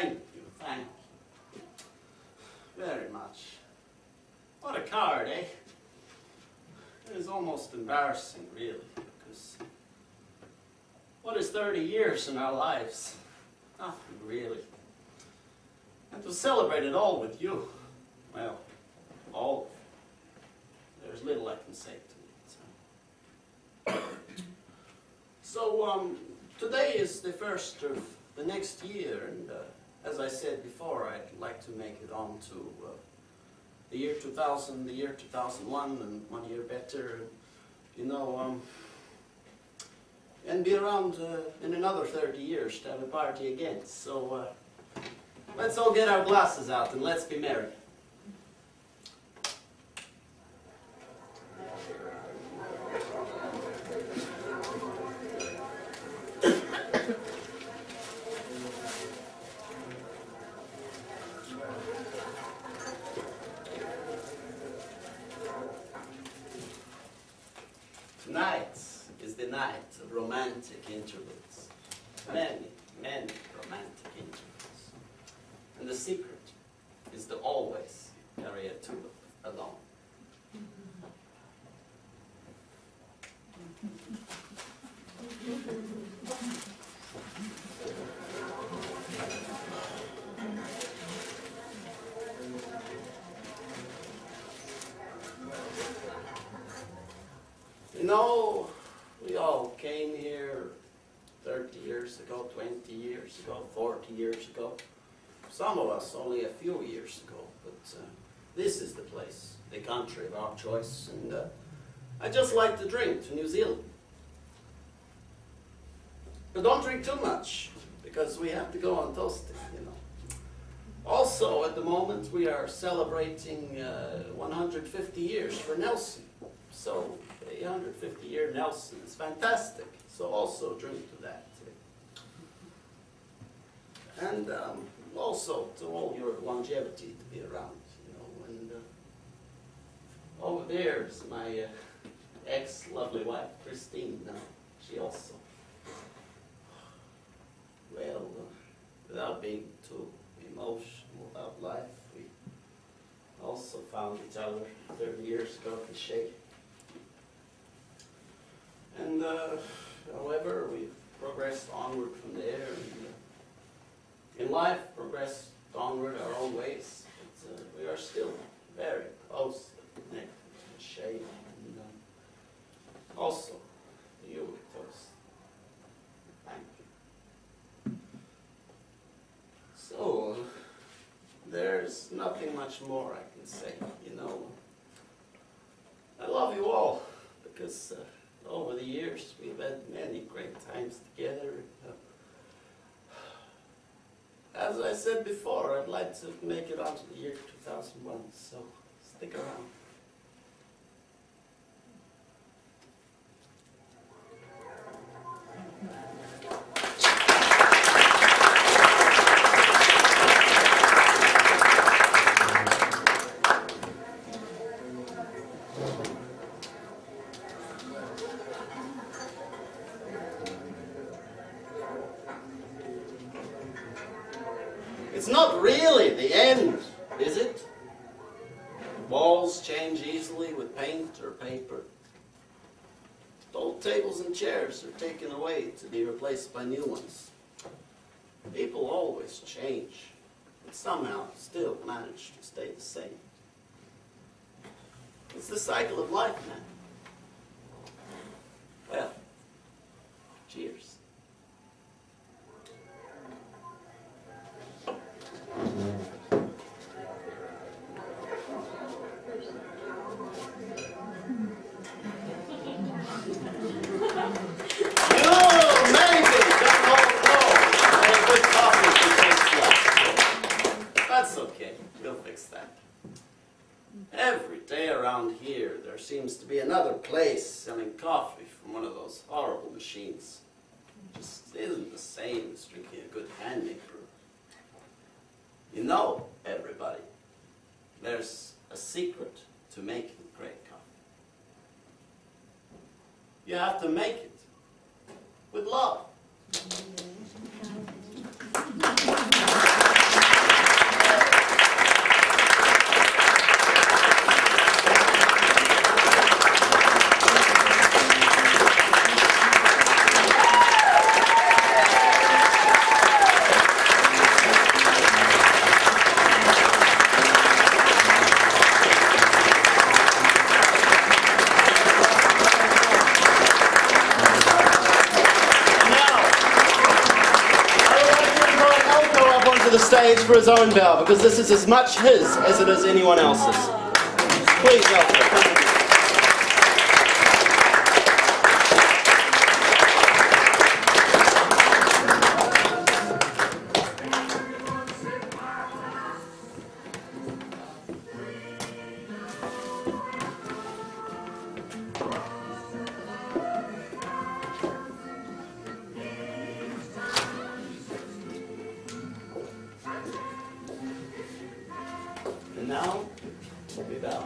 Thank you, thank you. Very much. What a card, eh? It is almost embarrassing, really, because what is 30 years in our lives? Nothing, really. And to celebrate it all with you, well, all of it. There's little I can say to it. So, today is the first of the next year, and as I said before, I'd like to make it on to the year 2000, the year 2001, and 1 year better, you know, and be around in another 30 years to have a party again. So, let's all get our glasses out and let's be merry. Tonight is the night of romantic interludes. Many, many romantic interludes. And the secret is to always carry a tulip along. You know, we all came here 30 years ago, 20 years ago, 40 years ago. Some of us only a few years ago, but this is the place, the country of our choice, and I just like to drink to New Zealand. But don't drink too much, because we have to go on toasting, you know. Also, at the moment, we are celebrating 150 years for Nelson. So, a 150-year Nelson is fantastic. So also drink to that. And also to all your longevity to be around, you know. And over there is my ex-lovely wife, Christine. She also, well, without being too emotional about life, we also found each other 30 years ago at the shake. And however, we've progressed onward from there, and in life progressed onward our own ways. But we are still very close connected to Shay, and also to you, Victor. Thank you. So, there's nothing much more I can say, you know. I love you all, because over the years, we've had many great times together. As I said before, I'd like to make it on to the year 2001, so stick around. It's not really the end, is it? Walls change easily with paint or paper. Old tables and chairs are taken away to be replaced by new ones. People always change, but somehow still manage to stay the same. It's the cycle of life, man. Well, cheers. That's okay, we'll fix that. Every day around here, there seems to be another place selling coffee from one of those horrible machines. It just isn't the same as drinking a good handmade brew. You know, everybody, there's a secret to making great coffee. You have to make it with love. stage for his own bow, because this is as much his as it is anyone else's. Please welcome. And now, we bow.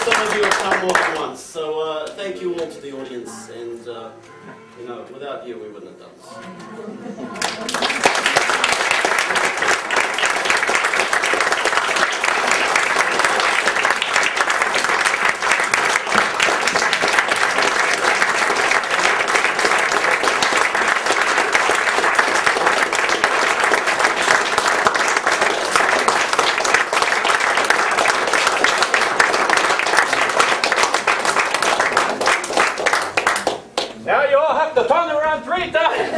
Some of you have come more than once, so thank you all to the audience, and you know, without you we wouldn't have done this. Now you all have to turn around 3 times!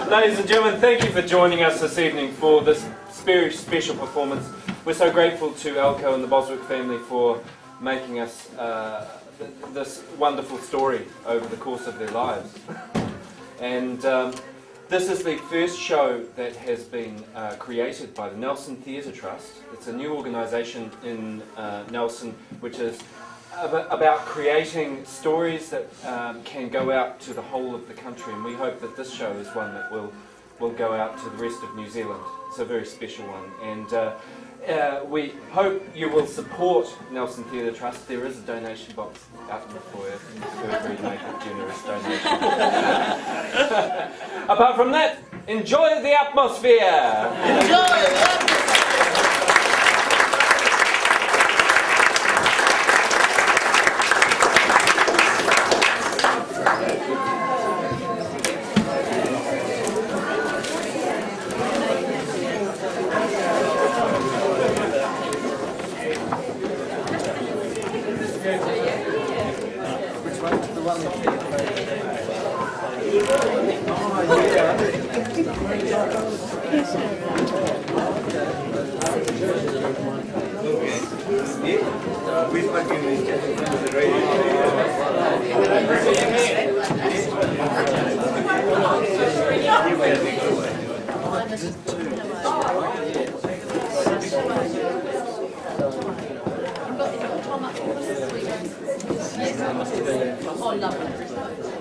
Ladies and gentlemen, thank you for joining us this evening for this very special performance. We're so grateful to Eelco and the Boswick family for making us this wonderful story over the course of their lives. And this is the first show that has been created by the Nelson Theatre Trust. It's a new organisation in Nelson which is about creating stories that can go out to the whole of the country, and we hope that this show is one that will go out to the rest of New Zealand. It's a very special one, and we hope you will support Nelson Theatre Trust. There is a donation box out in the foyer for you make a generous donation. Apart from that, enjoy the atmosphere! Enjoy the atmosphere! Oh, lovely.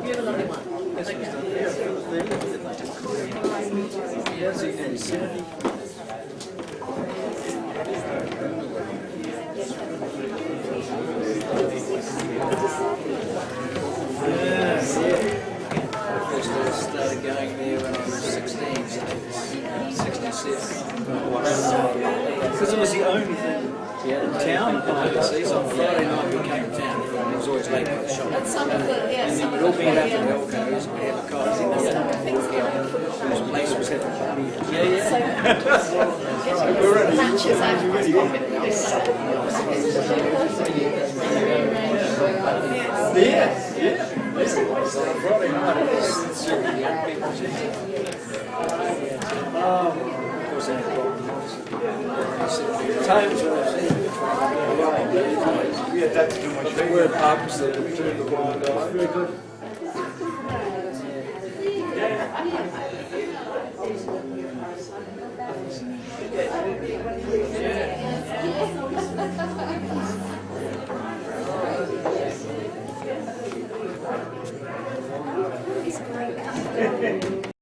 You have a lovely one. I started going there when I was 16, so 67. Because it was the only thing in town overseas. On Friday night we came to town, everyone was always late at the shop. And some of the, yeah, And then we'd all be up at Eelco's and we had the cars in there. The place was having a party. matches Friday night it was certainly young people. Of course, they had times when I've seen it. We had that to do much. There were pubs that would turn the blind eye. Very good.